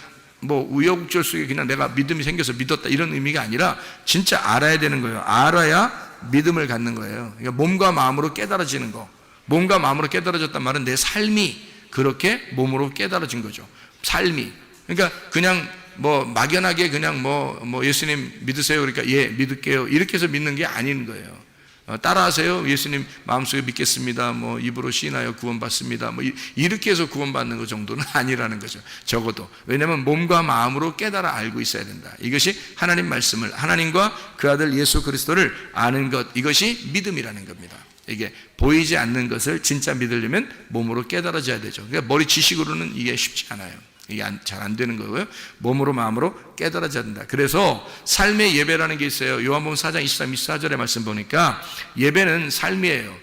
우여곡절 속에 그냥 내가 믿음이 생겨서 믿었다 이런 의미가 아니라 진짜 알아야 되는 거예요. 알아야 믿음을 갖는 거예요. 그러니까 몸과 마음으로 깨달아지는 거. 몸과 마음으로 깨달아졌단 말은 내 삶이 그렇게 몸으로 깨달아진 거죠. 삶이. 그러니까 그냥 막연하게 그냥 예수님 믿으세요 그러니까 예 믿을게요 이렇게 해서 믿는 게 아닌 거예요. 따라하세요. 예수님 마음속에 믿겠습니다. 입으로 시인하여 구원받습니다. 이렇게 해서 구원받는 것 정도는 아니라는 거죠. 적어도. 왜냐하면 몸과 마음으로 깨달아 알고 있어야 된다. 이것이 하나님 말씀을, 하나님과 그 아들 예수 그리스도를 아는 것, 이것이 믿음이라는 겁니다. 이게 보이지 않는 것을 진짜 믿으려면 몸으로 깨달아져야 되죠. 그러니까 머리 지식으로는 이게 쉽지 않아요. 이게 잘 안 되는 거고요. 몸으로 마음으로 깨달아져야 된다. 그래서 삶의 예배라는 게 있어요. 요한복음 4장 23, 24절의 말씀 보니까 예배는 삶이에요.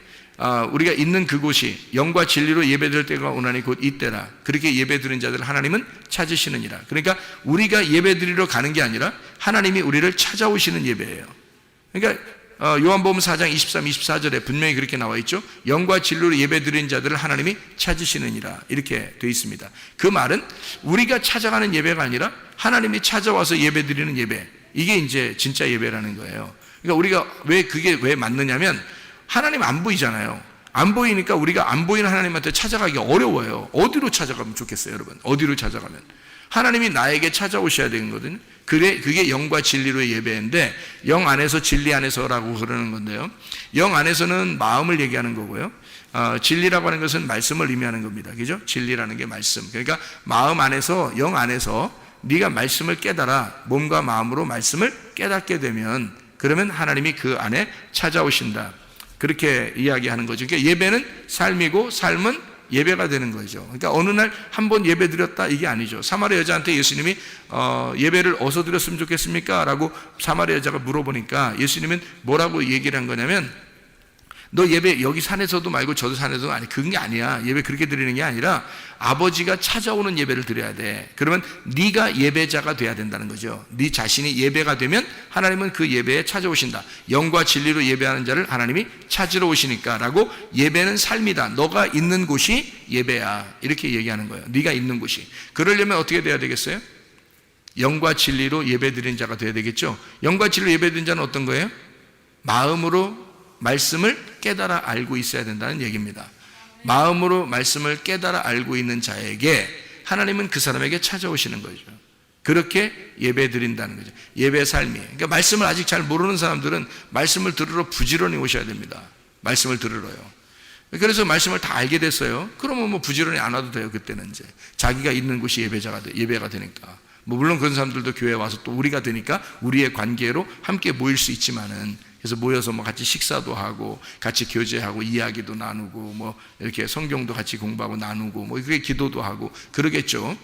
우리가 있는 그곳이 영과 진리로 예배드릴 때가 오나니 곧 이때라. 그렇게 예배드리는 자들을 하나님은 찾으시느니라. 그러니까 우리가 예배드리러 가는 게 아니라 하나님이 우리를 찾아오시는 예배예요. 그러니까 요한복음 4장 23, 24절에 분명히 그렇게 나와 있죠. 영과 진리로 예배드리는 자들을 하나님이 찾으시느니라, 이렇게 되어 있습니다. 그 말은 우리가 찾아가는 예배가 아니라 하나님이 찾아와서 예배드리는 예배, 이게 이제 진짜 예배라는 거예요. 그러니까 우리가 그게 왜 맞느냐면 하나님 안 보이잖아요. 안 보이니까 우리가 안 보이는 하나님한테 찾아가기 어려워요. 어디로 찾아가면 좋겠어요, 여러분? 어디로 찾아가면? 하나님이 나에게 찾아오셔야 되는 거거든요. 그게 영과 진리로의 예배인데, 영 안에서 진리 안에서라고 그러는 건데요. 영 안에서는 마음을 얘기하는 거고요. 진리라고 하는 것은 말씀을 의미하는 겁니다. 그죠? 진리라는 게 말씀. 그러니까 마음 안에서, 영 안에서 네가 말씀을 깨달아 몸과 마음으로 말씀을 깨닫게 되면, 그러면 하나님이 그 안에 찾아오신다. 그렇게 이야기하는 거죠. 그러니까 예배는 삶이고 삶은 예배가 되는 거죠. 그러니까 어느 날 한 번 예배 드렸다 이게 아니죠. 사마리아 여자한테 예수님이 예배를 어디서 드렸으면 좋겠습니까? 라고 사마리아 여자가 물어보니까 예수님은 뭐라고 얘기를 한 거냐면, 너 예배 여기 산에서도 말고 저도 산에서도 아니, 그게 아니야. 예배 그렇게 드리는 게 아니라 아버지가 찾아오는 예배를 드려야 돼. 그러면 네가 예배자가 돼야 된다는 거죠. 네 자신이 예배가 되면 하나님은 그 예배에 찾아오신다. 영과 진리로 예배하는 자를 하나님이 찾으러 오시니까 라고, 예배는 삶이다. 너가 있는 곳이 예배야. 이렇게 얘기하는 거예요. 네가 있는 곳이. 그러려면 어떻게 돼야 되겠어요? 영과 진리로 예배 드리는 자가 돼야 되겠죠. 영과 진리로 예배 드리는 자는 어떤 거예요? 마음으로 말씀을 깨달아 알고 있어야 된다는 얘기입니다. 마음으로 말씀을 깨달아 알고 있는 자에게 하나님은 그 사람에게 찾아오시는 거죠. 그렇게 예배 드린다는 거죠. 예배 삶이. 그러니까 말씀을 아직 잘 모르는 사람들은 말씀을 들으러 부지런히 오셔야 됩니다. 말씀을 들으러요. 그래서 말씀을 다 알게 됐어요. 그러면 뭐 부지런히 안 와도 돼요. 그때는 이제 자기가 있는 곳이 예배가 되니까. 뭐 물론 그런 사람들도 교회에 와서 또 우리가 되니까 우리의 관계로 함께 모일 수 있지만은, 그래서 모여서 뭐 같이 식사도 하고 같이 교제하고 이야기도 나누고 뭐 이렇게 성경도 같이 공부하고 나누고 뭐 그게 기도도 하고 그러겠죠.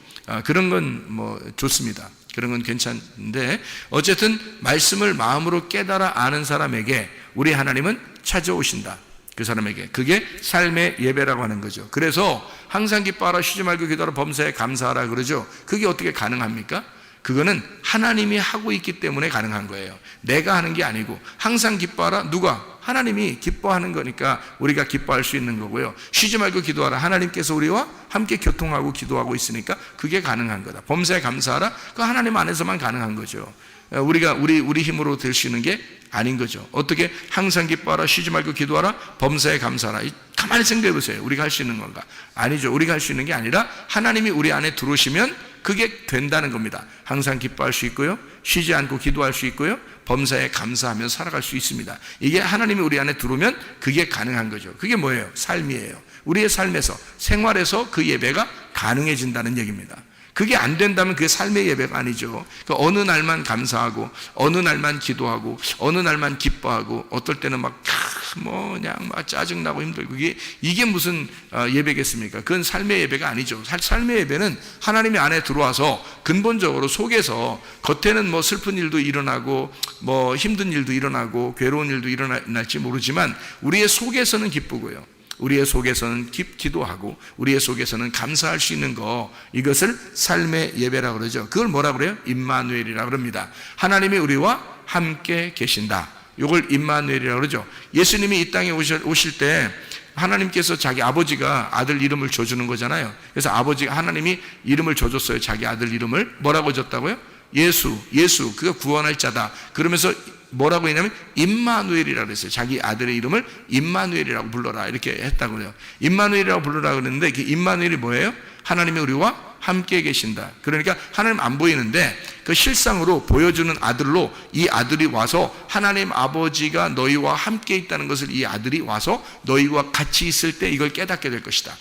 그런 건 뭐 좋습니다. 그런 건 괜찮은데, 어쨌든 말씀을 마음으로 깨달아 아는 사람에게 우리 하나님은 찾아오신다. 그 사람에게. 그게 삶의 예배라고 하는 거죠. 그래서 항상 기뻐하라, 쉬지 말고 기도하라, 범사에 감사하라 그러죠. 그게 어떻게 가능합니까? 그거는 하나님이 하고 있기 때문에 가능한 거예요. 내가 하는 게 아니고. 항상 기뻐하라, 누가? 하나님이 기뻐하는 거니까 우리가 기뻐할 수 있는 거고요. 쉬지 말고 기도하라, 하나님께서 우리와 함께 교통하고 기도하고 있으니까 그게 가능한 거다. 범사에 감사하라, 그 하나님 안에서만 가능한 거죠. 우리가 우리 힘으로 될 수 있는 게 아닌 거죠. 어떻게 항상 기뻐하라, 쉬지 말고 기도하라, 범사에 감사하라. 가만히 생각해 보세요. 우리가 할 수 있는 건가? 아니죠. 우리가 할 수 있는 게 아니라 하나님이 우리 안에 들어오시면 그게 된다는 겁니다. 항상 기뻐할 수 있고요, 쉬지 않고 기도할 수 있고요, 범사에 감사하며 살아갈 수 있습니다. 이게 하나님이 우리 안에 들어오면 그게 가능한 거죠. 그게 뭐예요? 삶이에요. 우리의 삶에서, 생활에서 그 예배가 가능해진다는 얘기입니다. 그게 안 된다면 그게 삶의 예배가 아니죠. 어느 날만 감사하고, 어느 날만 기도하고, 어느 날만 기뻐하고, 어떨 때는 그냥 짜증나고 힘들고, 이게 무슨 예배겠습니까? 그건 삶의 예배가 아니죠. 삶의 예배는 하나님의 안에 들어와서 근본적으로 속에서, 겉에는 뭐 슬픈 일도 일어나고, 뭐 힘든 일도 일어나고, 괴로운 일도 일어날지 모르지만, 우리의 속에서는 기쁘고요, 우리의 속에서는 기도하고 우리의 속에서는 감사할 수 있는 거, 이것을 삶의 예배라고 그러죠. 그걸 뭐라고 그래요? 임마누엘이라고 그럽니다. 하나님이 우리와 함께 계신다. 이걸 임마누엘이라고 그러죠. 예수님이 이 땅에 오실 때 하나님께서 자기 아버지가 아들 이름을 줘주는 거잖아요. 그래서 하나님이 이름을 줘줬어요. 자기 아들 이름을 뭐라고 줬다고요? 예수, 그가 구원할 자다. 그러면서 뭐라고 했냐면 임마누엘이라고 했어요. 자기 아들의 이름을 임마누엘이라고 불러라, 이렇게 했다고 해요. 임마누엘이라고 불러라 그랬는데, 그 임마누엘이 뭐예요? 하나님이 우리와 함께 계신다. 그러니까 하나님 안 보이는데 그 실상으로 보여주는 아들로 이 아들이 와서, 하나님 아버지가 너희와 함께 있다는 것을 이 아들이 와서 너희와 같이 있을 때 이걸 깨닫게 될 것이다.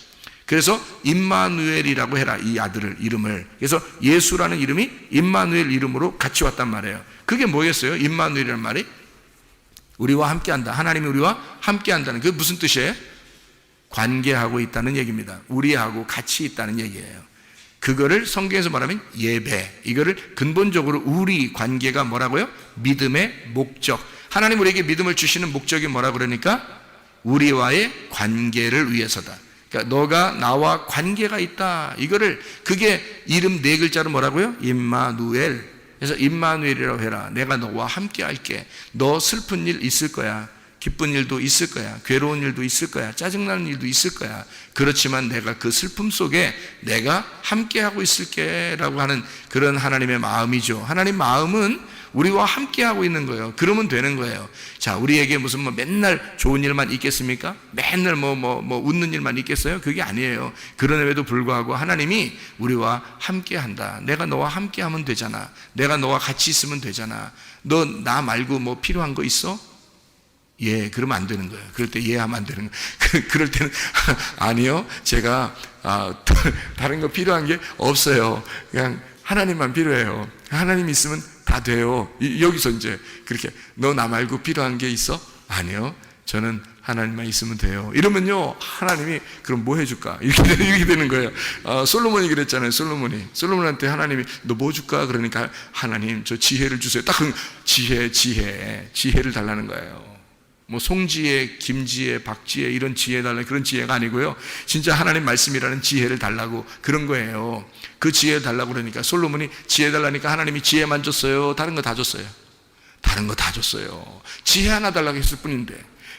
그래서 임마누엘이라고 해라, 이 아들을 이름을. 그래서 예수라는 이름이 임마누엘 이름으로 같이 왔단 말이에요. 그게 뭐겠어요? 임마누엘이라는 말이 우리와 함께한다. 하나님이 우리와 함께한다는, 그게 무슨 뜻이에요? 관계하고 있다는 얘기입니다. 우리하고 같이 있다는 얘기예요. 그거를 성경에서 말하면 예배, 이거를 근본적으로 우리 관계가 뭐라고요? 믿음의 목적. 하나님 우리에게 믿음을 주시는 목적이 뭐라 그러니까 우리와의 관계를 위해서다. 그러니까 너가 나와 관계가 있다. 이거를, 그게 이름 4글자로 뭐라고요? 임마누엘. 그래서 임마누엘이라고 해라. 내가 너와 함께 할게. 너 슬픈 일 있을 거야. 기쁜 일도 있을 거야. 괴로운 일도 있을 거야. 짜증나는 일도 있을 거야. 그렇지만 내가 그 슬픔 속에 내가 함께하고 있을게 라고 하는 그런 하나님의 마음이죠. 하나님 마음은 우리와 함께 하고 있는 거예요. 그러면 되는 거예요. 자, 우리에게 무슨 뭐 맨날 좋은 일만 있겠습니까? 맨날 뭐 웃는 일만 있겠어요? 그게 아니에요. 그럼에도 불구하고 하나님이 우리와 함께 한다. 내가 너와 함께 하면 되잖아. 내가 너와 같이 있으면 되잖아. 너 나 말고 뭐 필요한 거 있어? 예, 그러면 안 되는 거예요. 그럴 때 예 하면 안 되는 거예요. 그럴 때는 아니요, 제가 다른 거 필요한 게 없어요. 그냥 하나님만 필요해요. 하나님 있으면 다 돼요. 여기서 이제 그렇게 너 나 말고 필요한 게 있어? 아니요, 저는 하나님만 있으면 돼요. 이러면요, 하나님이 그럼 뭐 해줄까? 이렇게 되는 거예요. 솔로몬이 그랬잖아요. 솔로몬한테 하나님이 너 뭐 줄까? 그러니까 하나님 저 지혜를 주세요. 딱 지혜를 달라는 거예요. 뭐 송지혜, 김지혜, 박지혜 이런 지혜 달라 그런 지혜가 아니고요. 진짜 하나님 말씀이라는 지혜를 달라고 그런 거예요. 그 지혜를 달라고 그러니까 솔로몬이 지혜 달라니까 하나님이 지혜만 줬어요? 다른 거 다 줬어요? 다른 거 다 줬어요. 지혜 하나 달라고 했을 뿐인데,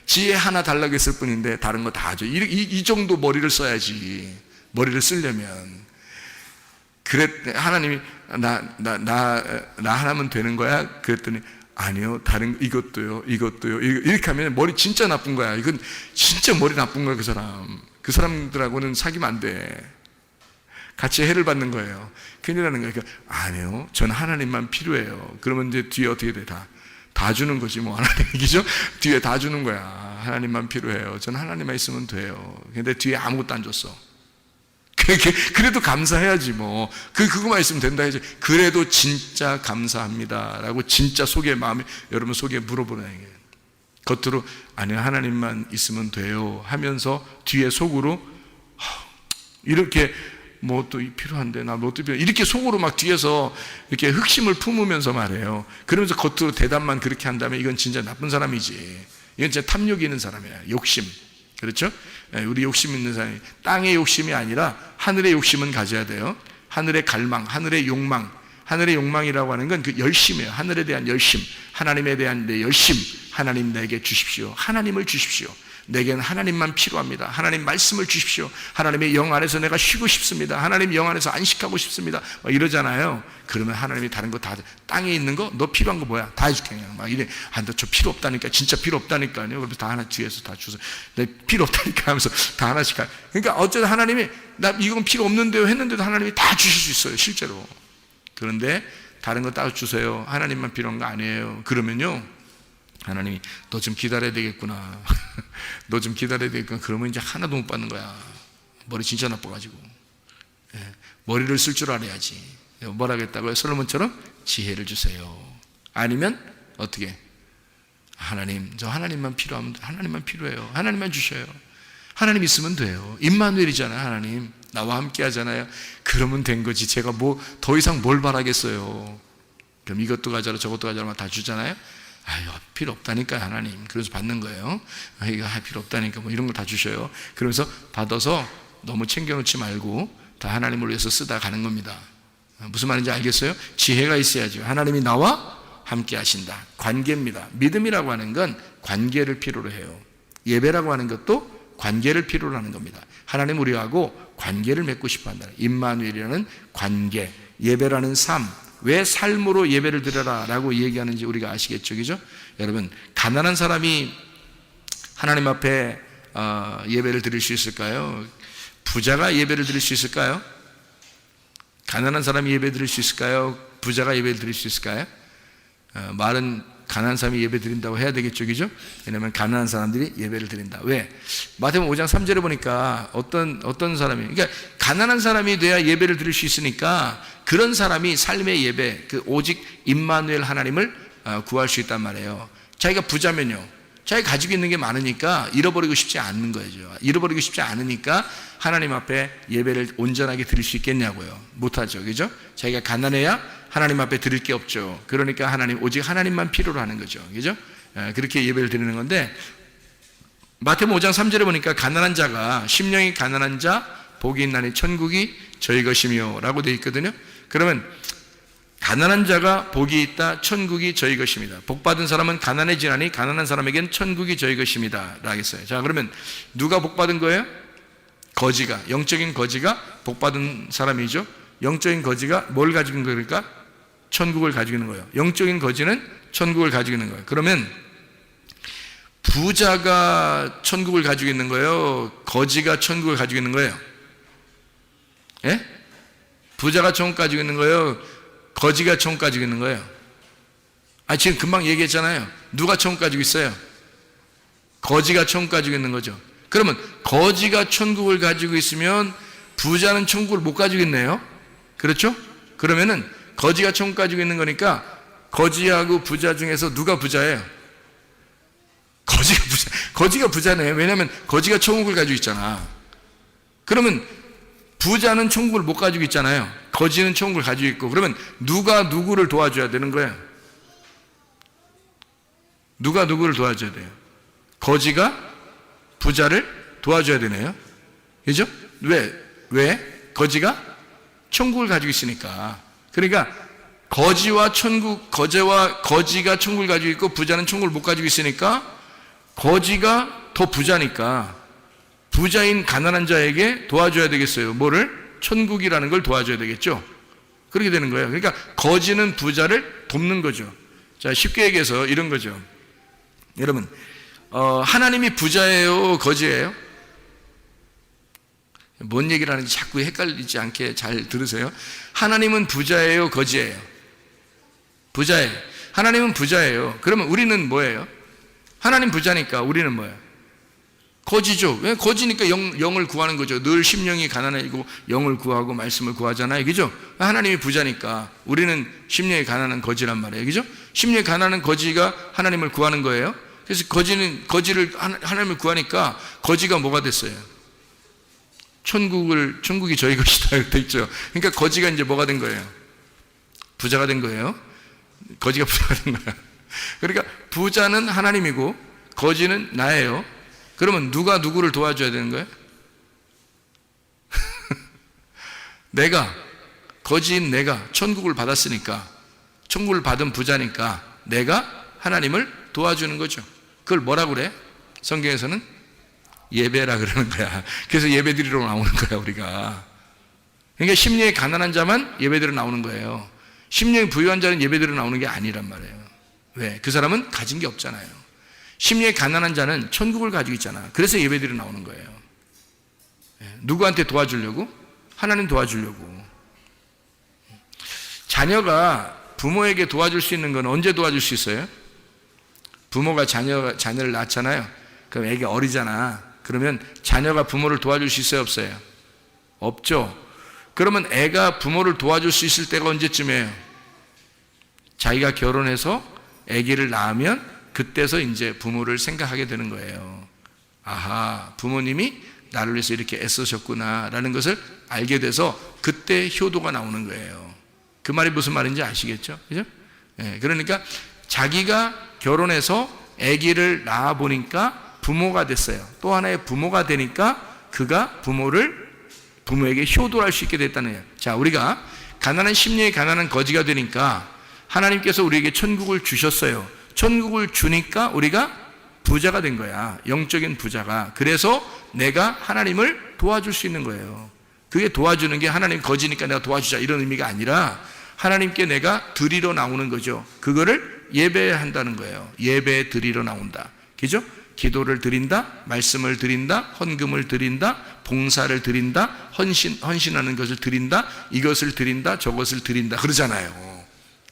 지혜 하나 달라고 했을 뿐인데 다른 거 다 줘. 이 정도 머리를 써야지. 머리를 쓰려면. 하나님이 나 하나면 되는 거야? 그랬더니 아니요, 다른 이것도요 이렇게 하면 머리 진짜 나쁜 거야. 이건 진짜 머리 나쁜 거야. 그 사람들하고는 사귀면 안 돼. 같이 해를 받는 거예요. 큰일 나는 거예요. 그러니까 아니요, 전 하나님만 필요해요. 그러면 이제 뒤에 어떻게 돼? 다 주는 거지 뭐. 하나님이죠? 뒤에 다 주는 거야. 하나님만 필요해요. 전 하나님만 있으면 돼요. 근데 뒤에 아무것도 안 줬어. 그래도 감사해야지 뭐. 그거만 있으면 된다 해야지. 그래도 진짜 감사합니다 라고 진짜 속에 마음에, 여러분 속에 물어보는 얘기예요. 겉으로 아니요, 하나님만 있으면 돼요 하면서 뒤에 속으로 이렇게 뭐 또 필요한데 나 뭐 또 필요해, 이렇게 속으로 막 뒤에서 이렇게 흑심을 품으면서 말해요. 그러면서 겉으로 대답만 그렇게 한다면 이건 진짜 나쁜 사람이지. 이건 진짜 탐욕이 있는 사람이야. 욕심. 그렇죠? 우리 욕심 있는 사람이 땅의 욕심이 아니라 하늘의 욕심은 가져야 돼요. 하늘의 갈망, 하늘의 욕망. 하늘의 욕망이라고 하는 건 그 열심이에요. 하늘에 대한 열심, 하나님에 대한 내 열심. 하나님 내게 주십시오. 하나님을 주십시오. 내게는 하나님만 필요합니다. 하나님 말씀을 주십시오. 하나님의 영 안에서 내가 쉬고 싶습니다. 하나님 영 안에서 안식하고 싶습니다. 막 이러잖아요. 그러면 하나님이 다른 거 다, 땅에 있는 거 너 필요한 거 뭐야? 다 해줄게. 그냥 막 이래. 너 저 필요 없다니까. 진짜 필요 없다니까요. 그래서 다 하나 뒤에서 다 주세요. 내 필요 없다니까 하면서 다 하나씩 가. 그러니까 어쨌든 하나님이 나 이건 필요 없는데요 했는데도 하나님이 다 주실 수 있어요. 실제로. 그런데 다른 거 다 주세요. 하나님만 필요한 거 아니에요. 그러면요, 하나님이 너 좀 기다려야 되겠구나. 너 좀 기다려야 되겠구나. 그러면 이제 하나도 못 받는 거야. 머리 진짜 나빠가지고. 머리를 쓸 줄 알아야지. 뭐라 그랬다고요? 솔로몬처럼 지혜를 주세요. 아니면 어떻게? 하나님, 저 하나님만 필요하면, 하나님만 필요해요. 하나님만 주셔요. 하나님 있으면 돼요. 임마누엘이잖아요. 하나님 나와 함께 하잖아요. 그러면 된 거지. 제가 뭐 더 이상 뭘 바라겠어요. 그럼 이것도 가져라 저것도 가져라 다 주잖아요. 아유, 필요 없다니까 하나님. 그래서 받는 거예요. 이거 필요 없다니까 뭐 이런 거 다 주셔요. 그러면서 받아서 너무 챙겨놓지 말고 다 하나님을 위해서 쓰다 가는 겁니다. 무슨 말인지 알겠어요? 지혜가 있어야죠. 하나님이 나와 함께 하신다. 관계입니다. 믿음이라고 하는 건 관계를 필요로 해요. 예배라고 하는 것도 관계를 필요로 하는 겁니다. 하나님 우리하고 관계를 맺고 싶어 한다. 임마누엘이라는 관계, 예배라는 삶. 왜 삶으로 예배를 드려라 라고 얘기하는지 우리가 아시겠죠? 그죠? 여러분, 가난한 사람이 하나님 앞에 예배를 드릴 수 있을까요? 부자가 예배를 드릴 수 있을까요? 가난한 사람이 예배 드릴 수 있을까요? 부자가 예배를 드릴 수 있을까요? 말은 가난한 사람이 예배 드린다고 해야 되겠죠, 그죠? 왜냐하면 가난한 사람들이 예배를 드린다. 왜? 마태복음 5장 3절에 보니까 어떤 사람이, 그러니까 가난한 사람이 돼야 예배를 드릴 수 있으니까 그런 사람이 삶의 예배, 그 오직 임마누엘 하나님을 구할 수 있단 말이에요. 자기가 부자면요, 자기가 가지고 있는 게 많으니까 잃어버리고 싶지 않는 거죠. 잃어버리고 싶지 않으니까 하나님 앞에 예배를 온전하게 드릴 수 있겠냐고요. 못하죠, 그죠? 자기가 가난해야 하나님 앞에 드릴 게 없죠. 그러니까 오직 하나님만 필요로 하는 거죠, 그죠? 그렇게 예배를 드리는 건데, 마태복음 5장 3절에 보니까 가난한 자가, 심령이 가난한 자 복이 있나니 천국이 저희 것이며 라고 되어 있거든요. 그러면 가난한 자가 복이 있다, 천국이 저희 것입니다. 복 받은 사람은 가난해지나니 가난한 사람에겐 천국이 저희 것입니다 라고 했어요. 자, 그러면 누가 복 받은 거예요? 거지가, 영적인 거지가 복 받은 사람이죠. 영적인 거지가 뭘 가지고 있는 거니까? 천국을 가지고 있는 거예요. 영적인 거지는 천국을 가지고 있는 거예요. 그러면 부자가 천국을 가지고 있는 거예요? 거지가 천국을 가지고 있는 거예요? 예? 부자가 천국 가지고 있는 거예요? 거지가 천국 가지고 있는 거예요? 지금 금방 얘기했잖아요. 누가 천국 가지고 있어요? 거지가 천국 가지고 있는 거죠. 그러면 거지가 천국을 가지고 있으면 부자는 천국을 못 가지고 있네요. 그렇죠? 그러면은 거지가 천국 가지고 있는 거니까 거지하고 부자 중에서 누가 부자예요? 거지가 부자네요. 왜냐하면 거지가 천국을 가지고 있잖아. 그러면 부자는 천국을 못 가지고 있잖아요. 거지는 천국을 가지고 있고. 그러면 누가 누구를 도와줘야 되는 거예요? 누가 누구를 도와줘야 돼요? 거지가 부자를 도와줘야 되네요. 그죠? 왜? 거지가 천국을 가지고 있으니까. 그러니까 거지가 천국을 가지고 있고 부자는 천국을 못 가지고 있으니까 거지가 더 부자니까 부자인 가난한 자에게 도와줘야 되겠어요. 뭐를? 천국이라는 걸 도와줘야 되겠죠. 그렇게 되는 거예요. 그러니까 거지는 부자를 돕는 거죠. 자, 쉽게 얘기해서 이런 거죠. 여러분, 하나님이 부자예요, 거지예요? 뭔 얘기를 하는지 자꾸 헷갈리지 않게 잘 들으세요. 하나님은 부자예요, 거지예요? 부자예요. 하나님은 부자예요. 그러면 우리는 뭐예요? 하나님 부자니까 우리는 뭐예요? 거지죠. 왜? 거지니까 영을 구하는 거죠. 늘 심령이 가난해지고 영을 구하고 말씀을 구하잖아요. 그죠? 하나님이 부자니까 우리는 심령이 가난한 거지란 말이에요. 그죠? 심령이 가난한 거지가 하나님을 구하는 거예요. 그래서 거지를 하나님을 구하니까 거지가 뭐가 됐어요? 천국이 저희 것이다 이렇게 있죠. 그러니까 거지가 이제 뭐가 된 거예요? 부자가 된 거예요. 거지가 부자가 된 거예요. 그러니까 부자는 하나님이고 거지는 나예요. 그러면 누가 누구를 도와줘야 되는 거예요? 거지인 내가 천국을 받았으니까, 천국을 받은 부자니까 내가 하나님을 도와주는 거죠. 그걸 뭐라고 그래? 성경에서는 예배라 그러는 거야. 그래서 예배 드리러 나오는 거야, 우리가. 그러니까 심령이 가난한 자만 예배 드리러 나오는 거예요. 심령이 부유한 자는 예배 드리러 나오는 게 아니란 말이에요. 왜? 그 사람은 가진 게 없잖아요. 심령이 가난한 자는 천국을 가지고 있잖아. 그래서 예배 드리러 나오는 거예요. 누구한테 도와주려고? 하나님 도와주려고. 자녀가 부모에게 도와줄 수 있는 건 언제 도와줄 수 있어요? 부모가 자녀를 낳잖아요. 그럼 애기 어리잖아. 그러면 자녀가 부모를 도와줄 수 있어요, 없어요? 없죠. 그러면 애가 부모를 도와줄 수 있을 때가 언제쯤이에요? 자기가 결혼해서 아기를 낳으면 그때서 이제 부모를 생각하게 되는 거예요. 아하, 부모님이 나를 위해서 이렇게 애쓰셨구나 라는 것을 알게 돼서 그때 효도가 나오는 거예요. 그 말이 무슨 말인지 아시겠죠? 그죠? 그러니까 자기가 결혼해서 아기를 낳아 보니까 부모가 됐어요. 또 하나의 부모가 되니까 그가 부모에게 효도할 수 있게 됐다는 거예요. 자, 우리가 가난한 심령이 가난한 거지가 되니까 하나님께서 우리에게 천국을 주셨어요. 천국을 주니까 우리가 부자가 된 거야. 영적인 부자가. 그래서 내가 하나님을 도와줄 수 있는 거예요. 그게 도와주는 게 하나님 거지니까 내가 도와주자 이런 의미가 아니라 하나님께 내가 드리러 나오는 거죠. 그거를 예배한다는 거예요. 예배 드리러 나온다. 그죠? 기도를 드린다, 말씀을 드린다, 헌금을 드린다, 봉사를 드린다, 헌신하는 것을 드린다, 이것을 드린다, 저것을 드린다 그러잖아요.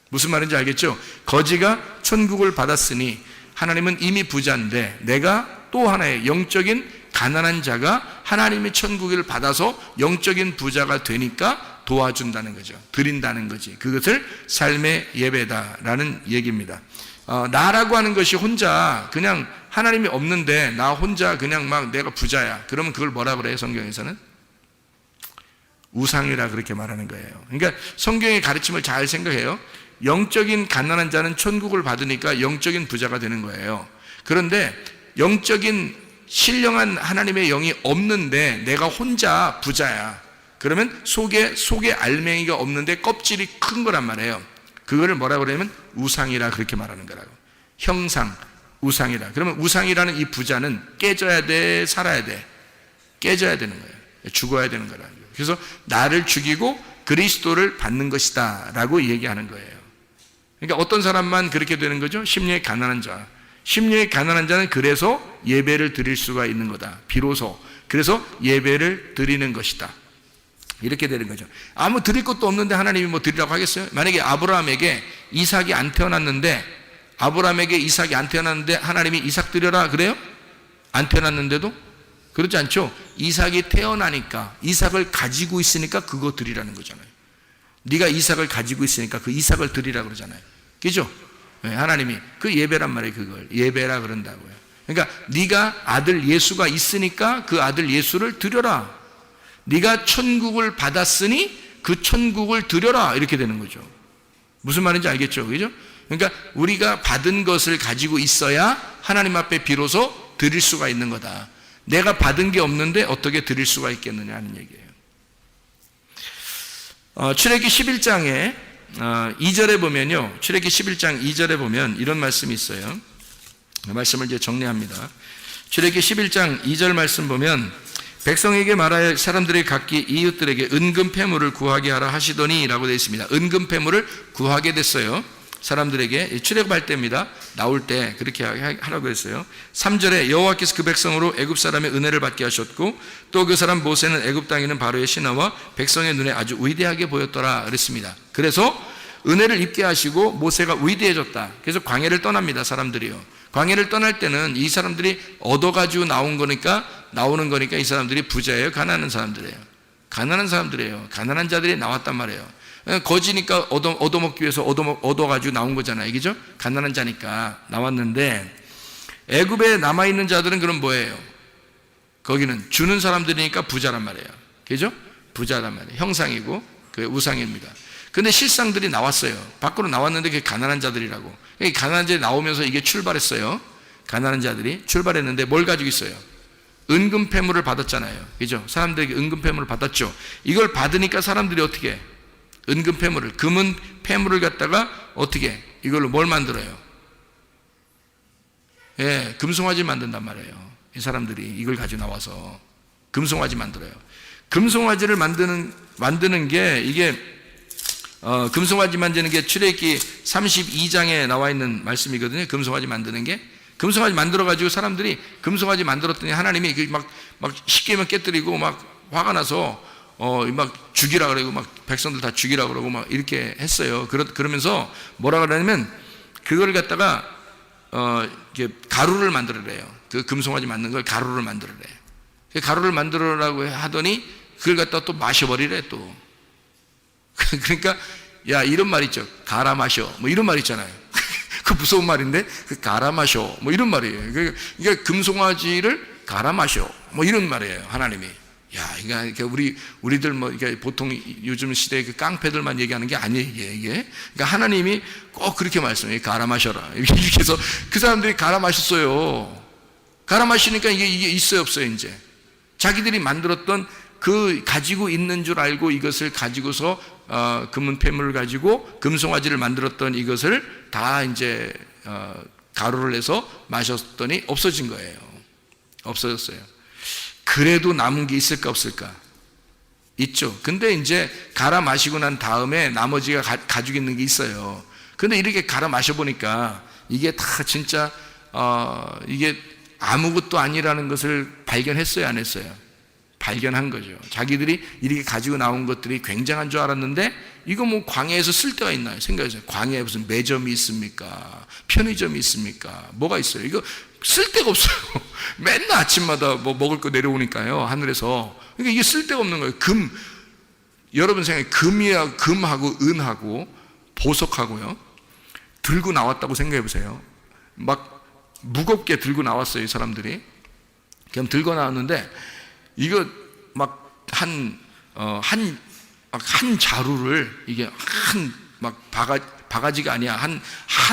무슨 말인지 알겠죠? 거지가 천국을 받았으니 하나님은 이미 부자인데 내가 또 하나의 영적인 가난한 자가 하나님의 천국을 받아서 영적인 부자가 되니까 도와준다는 거죠. 드린다는 거지. 그것을 삶의 예배다라는 얘기입니다. 나라고 하는 것이 혼자 그냥 하나님이 없는데 나 혼자 그냥 막 내가 부자야. 그러면 그걸 뭐라 그래요? 성경에서는? 우상이라 그렇게 말하는 거예요. 그러니까 성경의 가르침을 잘 생각해요. 영적인 가난한 자는 천국을 받으니까 영적인 부자가 되는 거예요. 그런데 영적인 신령한 하나님의 영이 없는데 내가 혼자 부자야. 그러면 속에 알맹이가 없는데 껍질이 큰 거란 말이에요. 그거를 뭐라고 그러냐면 우상이라 그렇게 말하는 거라고. 형상, 우상이라. 그러면 우상이라는 이 부자는 깨져야 돼, 살아야 돼. 깨져야 되는 거예요. 죽어야 되는 거라고. 그래서 나를 죽이고 그리스도를 받는 것이다 라고 얘기하는 거예요. 그러니까 어떤 사람만 그렇게 되는 거죠? 심령이 가난한 자. 심령이 가난한 자는 그래서 예배를 드릴 수가 있는 거다. 비로소. 그래서 예배를 드리는 것이다. 이렇게 되는 거죠. 아무 드릴 것도 없는데 하나님이 뭐 드리라고 하겠어요? 만약에 아브라함에게 이삭이 안 태어났는데 하나님이 이삭 드려라 그래요? 안 태어났는데도? 그렇지 않죠? 이삭이 태어나니까, 이삭을 가지고 있으니까 그거 드리라는 거잖아요. 네가 이삭을 가지고 있으니까 그 이삭을 드리라 그러잖아요. 그죠? 네, 하나님이 그 예배란 말이에요. 그걸 예배라 그런다고요. 그러니까 네가 아들 예수가 있으니까 그 아들 예수를 드려라. 네가 천국을 받았으니 그 천국을 드려라. 이렇게 되는 거죠. 무슨 말인지 알겠죠? 그죠? 그러니까 우리가 받은 것을 가지고 있어야 하나님 앞에 비로소 드릴 수가 있는 거다. 내가 받은 게 없는데 어떻게 드릴 수가 있겠느냐 하는 얘기예요. 출애굽기 11장에 2절에 보면요. 출애굽기 11장 2절에 보면 이런 말씀이 있어요. 그 말씀을 이제 정리합니다. 출애굽기 11장 2절 말씀 보면 백성에게 말하여 사람들이 각기 이웃들에게 은금 패물을 구하게 하라 하시더니 라고 되어 있습니다. 은금 패물을 구하게 됐어요. 사람들에게 출애굽할 때입니다. 나올 때 그렇게 하라고 했어요. 3절에 여호와께서 그 백성으로 애굽 사람의 은혜를 받게 하셨고 또 그 사람 모세는 애굽 땅에 있는 바로의 신하와 백성의 눈에 아주 위대하게 보였더라 그랬습니다. 그래서 은혜를 입게 하시고 모세가 위대해졌다. 그래서 광야를 떠납니다. 사람들이요. 광야를 떠날 때는 이 사람들이 얻어가지고 나오는 거니까 이 사람들이 부자예요? 가난한 사람들이에요? 가난한 사람들이에요. 가난한 자들이 나왔단 말이에요. 거지니까 얻어먹기 위해서 얻어가지고 나온 거잖아요. 그죠? 가난한 자니까 나왔는데 애굽에 남아있는 자들은 그럼 뭐예요? 거기는 주는 사람들이니까 부자란 말이에요. 그죠? 부자란 말이에요. 형상이고 그 우상입니다. 근데 실상들이 나왔어요. 밖으로 나왔는데 그게 가난한 자들이라고. 가난한 자들이 나오면서 이게 출발했어요. 가난한 자들이 출발했는데 뭘 가지고 있어요? 은금 패물을 받았잖아요. 그죠? 사람들에게 은금 패물을 받았죠. 이걸 받으니까 사람들이 어떻게 해? 은금 패물을, 금은 패물을 갖다가 어떻게 이걸로 뭘 만들어요? 예, 금송아지 만든단 말이에요. 이 사람들이 이걸 가지고 나와서 금송아지 만들어요. 금송아지를 만드는 게 이게 금송아지 만드는 게 출애굽기 32장에 나와 있는 말씀이거든요. 금송아지 만드는 게 금송아지 만들어 가지고 사람들이 금송아지 만들었더니 하나님이 막 쉽게만 깨뜨리고 막 화가 나서 막 죽이라 그러고 막 백성들 다 죽이라 그러고 막 이렇게 했어요. 그러면서 뭐라 그러냐면 그걸 갖다가 이렇게 가루를 만들어래요. 그 금송아지 만든 걸 가루를 만들어래. 그 가루를 만들어라고 하더니 그걸 갖다가 또 마셔버리래 또. 그러니까 야 이런 말 있죠. 갈아 마셔. 뭐 이런 말 있잖아요. 그 무서운 말인데 그 갈아 마셔. 뭐 이런 말이에요. 그러니까 금송아지를 갈아 마셔. 뭐 이런 말이에요. 하나님이. 야, 그러니까 우리들 뭐, 그러니까 보통 요즘 시대의 그 깡패들만 얘기하는 게 아니에요, 이게. 그러니까 하나님이 꼭 그렇게 말씀해요. 갈아 마셔라. 이렇게 해서 그 사람들이 갈아 마셨어요. 갈아 마시니까 이게 있어요, 없어요, 이제. 자기들이 만들었던 그 가지고 있는 줄 알고 이것을 가지고서, 금은 패물을 가지고 금송아지를 만들었던 이것을 다 이제, 가루를 해서 마셨더니 없어진 거예요. 없어졌어요. 그래도 남은 게 있을까 없을까? 있죠. 근데 이제 갈아 마시고 난 다음에 나머지가 가지고 있는 게 있어요. 근데 이렇게 갈아 마셔보니까 이게 다 진짜 이게 아무것도 아니라는 것을 발견했어요, 안 했어요? 발견한 거죠. 자기들이 이렇게 가지고 나온 것들이 굉장한 줄 알았는데 이거 뭐 광야에서 쓸 데가 있나요? 생각해보세요. 광야에 무슨 매점이 있습니까? 편의점이 있습니까? 뭐가 있어요? 이거 쓸 데가 없어요. 맨날 아침마다 뭐 먹을 거 내려오니까요, 하늘에서. 그러니까 이게 쓸 데가 없는 거예요. 여러분 생각해, 금하고 은하고 보석하고요, 들고 나왔다고 생각해 보세요. 막 무겁게 들고 나왔어요, 이 사람들이. 그럼 들고 나왔는데 이거 막 한 자루를 이게 막 바가지가 아니야. 한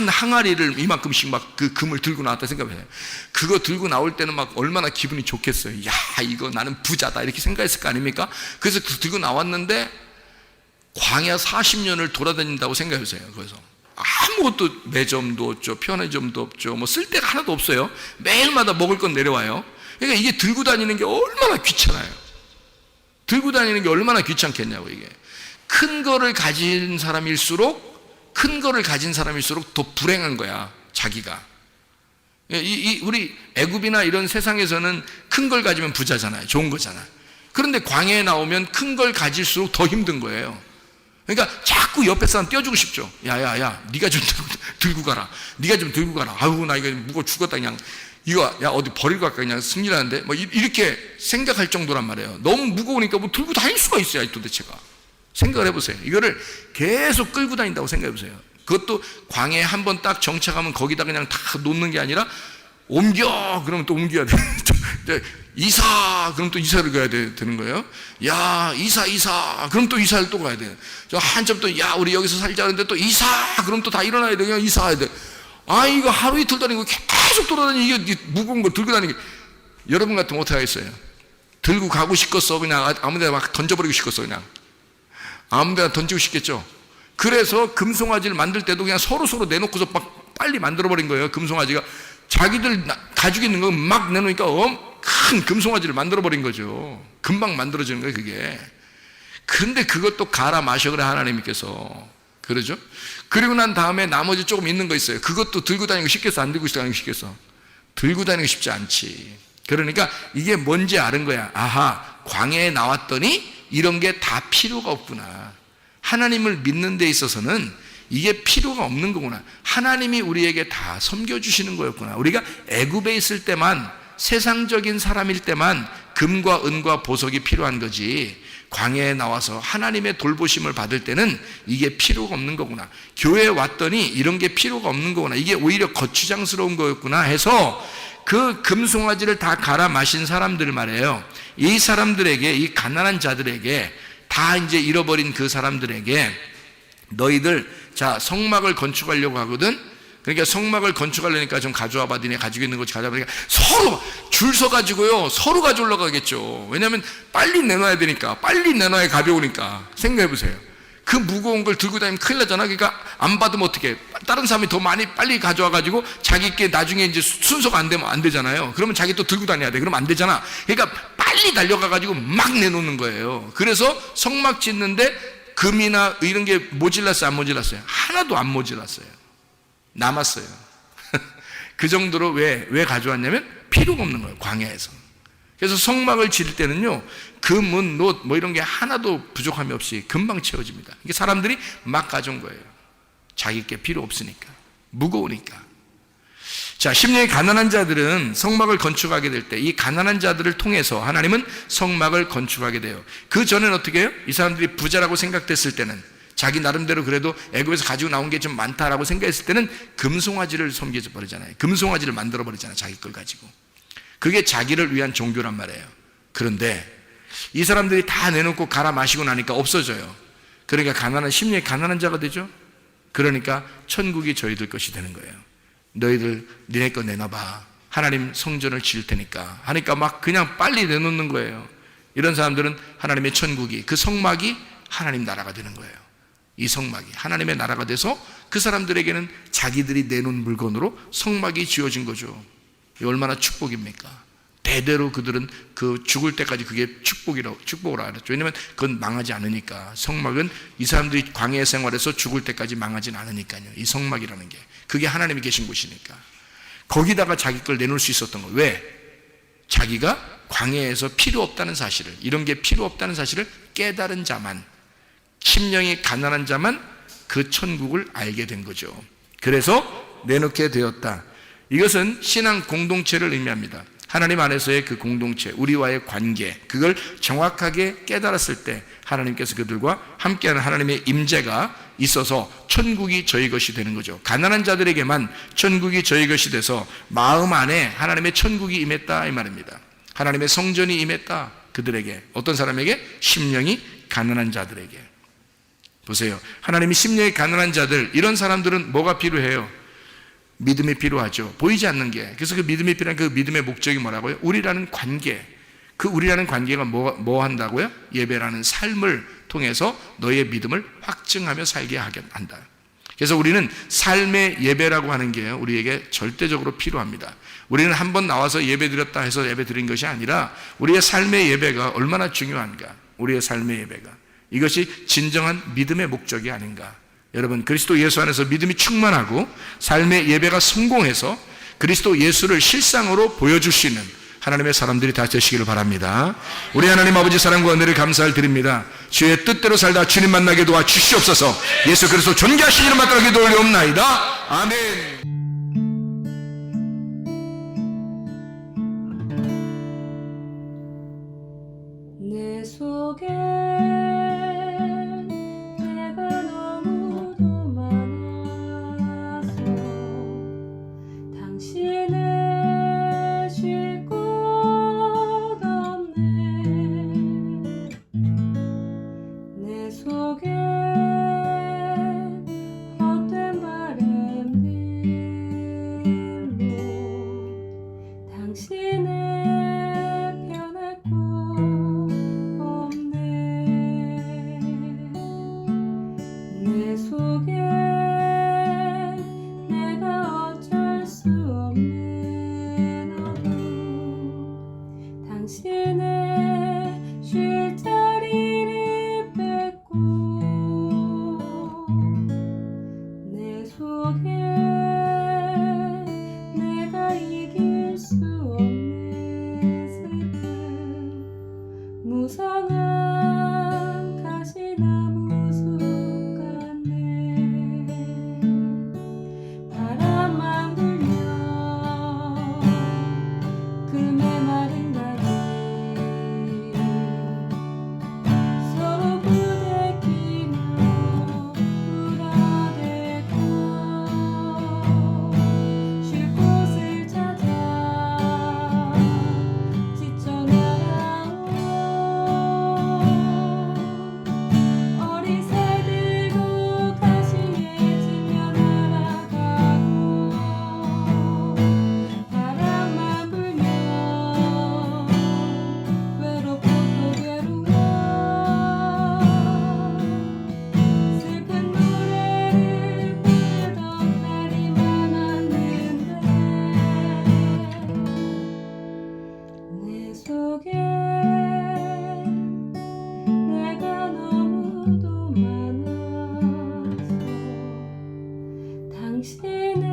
항아리를 이만큼씩 막 그 금을 들고 나왔다 생각해요. 그거 들고 나올 때는 막 얼마나 기분이 좋겠어요. 야, 이거 나는 부자다. 이렇게 생각했을 거 아닙니까? 그래서 들고 나왔는데 광야 40년을 돌아다닌다고 생각해보세요. 그래서 아무것도 매점도 없죠. 편의점도 없죠. 뭐 쓸 데가 하나도 없어요. 매일마다 먹을 건 내려와요. 그러니까 이게 들고 다니는 게 얼마나 귀찮아요. 들고 다니는 게 얼마나 귀찮겠냐고. 이게 큰 거를 가진 사람일수록 큰 거를 가진 사람일수록 더 불행한 거야, 자기가. 우리 애굽이나 이런 세상에서는 큰 걸 가지면 부자잖아요. 좋은 거잖아. 그런데 광야에 나오면 큰 걸 가질수록 더 힘든 거예요. 그러니까 자꾸 옆에 사람 떼어주고 싶죠. 야야야, 네가 좀 들고 가라. 네가 좀 들고 가라. 아유, 나 이거 무거워 죽었다. 그냥 이거 야 어디 버리고 갈까, 그냥 승리하는데 뭐 이렇게 생각할 정도란 말이에요. 너무 무거우니까 뭐 들고 다닐 수가 있어요, 도대체가. 생각을 해보세요. 이거를 계속 끌고 다닌다고 생각해보세요. 그것도 광야에 한번 딱 정착하면 거기다 그냥 다 놓는 게 아니라 옮겨 그러면 또 옮겨야 돼. 이사 그럼 또 이사를 가야 되는 거예요. 야 이사 그럼 또 이사를 또 가야 돼. 저 한참 또 야 우리 여기서 살자는데 또 이사 그럼 또 다 일어나야 돼. 그냥 이사해야 돼. 아 이거 하루 이틀 다니고 계속 돌아다니고 이게 무거운 걸 들고 다니고. 여러분 같으면 어떻게 하겠어요? 들고 가고 싶겠어. 그냥 아무데나 막 던져버리고 싶겠어. 그냥 아무데나 던지고 싶겠죠. 그래서 금송아지를 만들 때도 그냥 서로 내놓고서 막 빨리 만들어버린 거예요. 금송아지가 자기들 가지고 있는 거 막 내놓으니까 큰 금송아지를 만들어버린 거죠. 금방 만들어지는 거예요, 그게. 그런데 그것도 갈아 마셔 그래, 하나님께서. 그러죠? 그리고 난 다음에 나머지 조금 있는 거 있어요. 그것도 들고 다니고 싶겠어? 안 들고 다니고 싶겠어? 들고 다니고 싶지 않지. 그러니까 이게 뭔지 아는 거야. 아하, 광야에 나왔더니 이런 게 다 필요가 없구나. 하나님을 믿는 데 있어서는 이게 필요가 없는 거구나. 하나님이 우리에게 다 섬겨주시는 거였구나. 우리가 애굽에 있을 때만, 세상적인 사람일 때만 금과 은과 보석이 필요한 거지, 광야에 나와서 하나님의 돌보심을 받을 때는 이게 필요가 없는 거구나. 교회에 왔더니 이런 게 필요가 없는 거구나. 이게 오히려 거추장스러운 거였구나 해서 그 금송아지를 다 갈아 마신 사람들 말이에요. 이 사람들에게, 이 가난한 자들에게, 다 이제 잃어버린 그 사람들에게 너희들 자 성막을 건축하려고 하거든. 그러니까 성막을 건축하려니까 좀 가져와봐. 니네 가지고 있는 거 가져와봐. 그러니까 서로 줄 서가지고요, 서로 가져올라 가겠죠. 왜냐하면 빨리 내놔야 되니까, 빨리 내놔야 가벼우니까. 생각해보세요. 그 무거운 걸 들고 다니면 큰일 나잖아. 그러니까 안 받으면 어떡해. 다른 사람이 더 많이 빨리 가져와가지고 자기께 나중에 이제 순서가 안 되면 안 되잖아요. 그러면 자기 또 들고 다녀야 돼. 그러면 안 되잖아. 그러니까 빨리 달려가가지고 막 내놓는 거예요. 그래서 성막 짓는데 금이나 이런 게 모질랐어요, 안 모질랐어요? 하나도 안 모질랐어요. 남았어요. 그 정도로 왜 가져왔냐면 필요가 없는 거예요, 광야에서. 그래서 성막을 지을 때는요, 금은, 놋, 뭐 이런 게 하나도 부족함이 없이 금방 채워집니다. 이게 사람들이 막 가져온 거예요. 자기께 필요 없으니까, 무거우니까. 자, 심령이 가난한 자들은 성막을 건축하게 될 때 이 가난한 자들을 통해서 하나님은 성막을 건축하게 돼요. 그 전에는 어떻게 해요? 이 사람들이 부자라고 생각됐을 때는, 자기 나름대로 그래도 애굽에서 가지고 나온 게 좀 많다라고 생각했을 때는 금송아지를 섬겨져 버리잖아요. 금송아지를 만들어 버리잖아요, 자기 걸 가지고. 그게 자기를 위한 종교란 말이에요. 그런데 이 사람들이 다 내놓고 갈아 마시고 나니까 없어져요. 그러니까 심령이 가난한 자가 되죠. 그러니까 천국이 저희들 것이 되는 거예요. 너희들 니네 거 내놔봐. 하나님 성전을 지을 테니까 하니까 막 그냥 빨리 내놓는 거예요. 이런 사람들은 하나님의 천국이, 그 성막이 하나님 나라가 되는 거예요. 이 성막이 하나님의 나라가 돼서 그 사람들에게는 자기들이 내놓은 물건으로 성막이 지어진 거죠. 얼마나 축복입니까? 대대로 그들은 그 죽을 때까지 그게 축복을 알았죠. 왜냐하면 그건 망하지 않으니까. 성막은 이 사람들이 광야 생활에서 죽을 때까지 망하진 않으니까요. 이 성막이라는 게 그게 하나님이 계신 곳이니까. 거기다가 자기 걸 내놓을 수 있었던 거예요. 왜? 자기가 광야에서 필요 없다는 사실을, 이런 게 필요 없다는 사실을 깨달은 자만, 심령이 가난한 자만 그 천국을 알게 된 거죠. 그래서 내놓게 되었다. 이것은 신앙 공동체를 의미합니다. 하나님 안에서의 그 공동체, 우리와의 관계, 그걸 정확하게 깨달았을 때 하나님께서 그들과 함께하는 하나님의 임재가 있어서 천국이 저희 것이 되는 거죠. 가난한 자들에게만 천국이 저희 것이 돼서 마음 안에 하나님의 천국이 임했다 이 말입니다. 하나님의 성전이 임했다. 그들에게, 어떤 사람에게? 심령이 가난한 자들에게. 보세요. 하나님이 심령이 가난한 자들, 이런 사람들은 뭐가 필요해요? 믿음이 필요하죠. 보이지 않는 게. 그래서 그 믿음이 필요한 그 믿음의 목적이 뭐라고요? 우리라는 관계. 그 우리라는 관계가 뭐 한다고요? 예배라는 삶을 통해서 너의 믿음을 확증하며 살게 한다. 그래서 우리는 삶의 예배라고 하는 게 우리에게 절대적으로 필요합니다. 우리는 한번 나와서 예배 드렸다 해서 예배 드린 것이 아니라 우리의 삶의 예배가 얼마나 중요한가. 우리의 삶의 예배가. 이것이 진정한 믿음의 목적이 아닌가. 여러분, 그리스도 예수 안에서 믿음이 충만하고 삶의 예배가 성공해서 그리스도 예수를 실상으로 보여줄 수 있는 하나님의 사람들이 다 되시기를 바랍니다. 우리 하나님 아버지 사랑과 은혜를 감사를 드립니다. 주의 뜻대로 살다 주님 만나게 도와 주시옵소서. 예수 그리스도 존귀하신 이름 받들어 기도 올리옵나이다. 아멘. 내 속에 내가 너무도 많아서 당신을 쉴 곳 없네. 내 속에 헛된 바램들로 당신을 변할 곳 없네. 내 속에 내가 어쩔 수 없는 어둠 당신의 쉴 자리를 뺏고 내 속에 내가 이길 수 없는 슬픔 무성한 가시나무 숲 같네. 바람만 불면 그 메마른 가지 서로 부대끼며 울어대고 쉴 곳을 찾아 지쳐 날아온 어린 새들도 가시에 지며 날아가고 바람만 불면 외롭고 또 괴로워 슬픈 노래를 부르던 날이 많았는데 내 속에 내가 너무도 많아서 당신을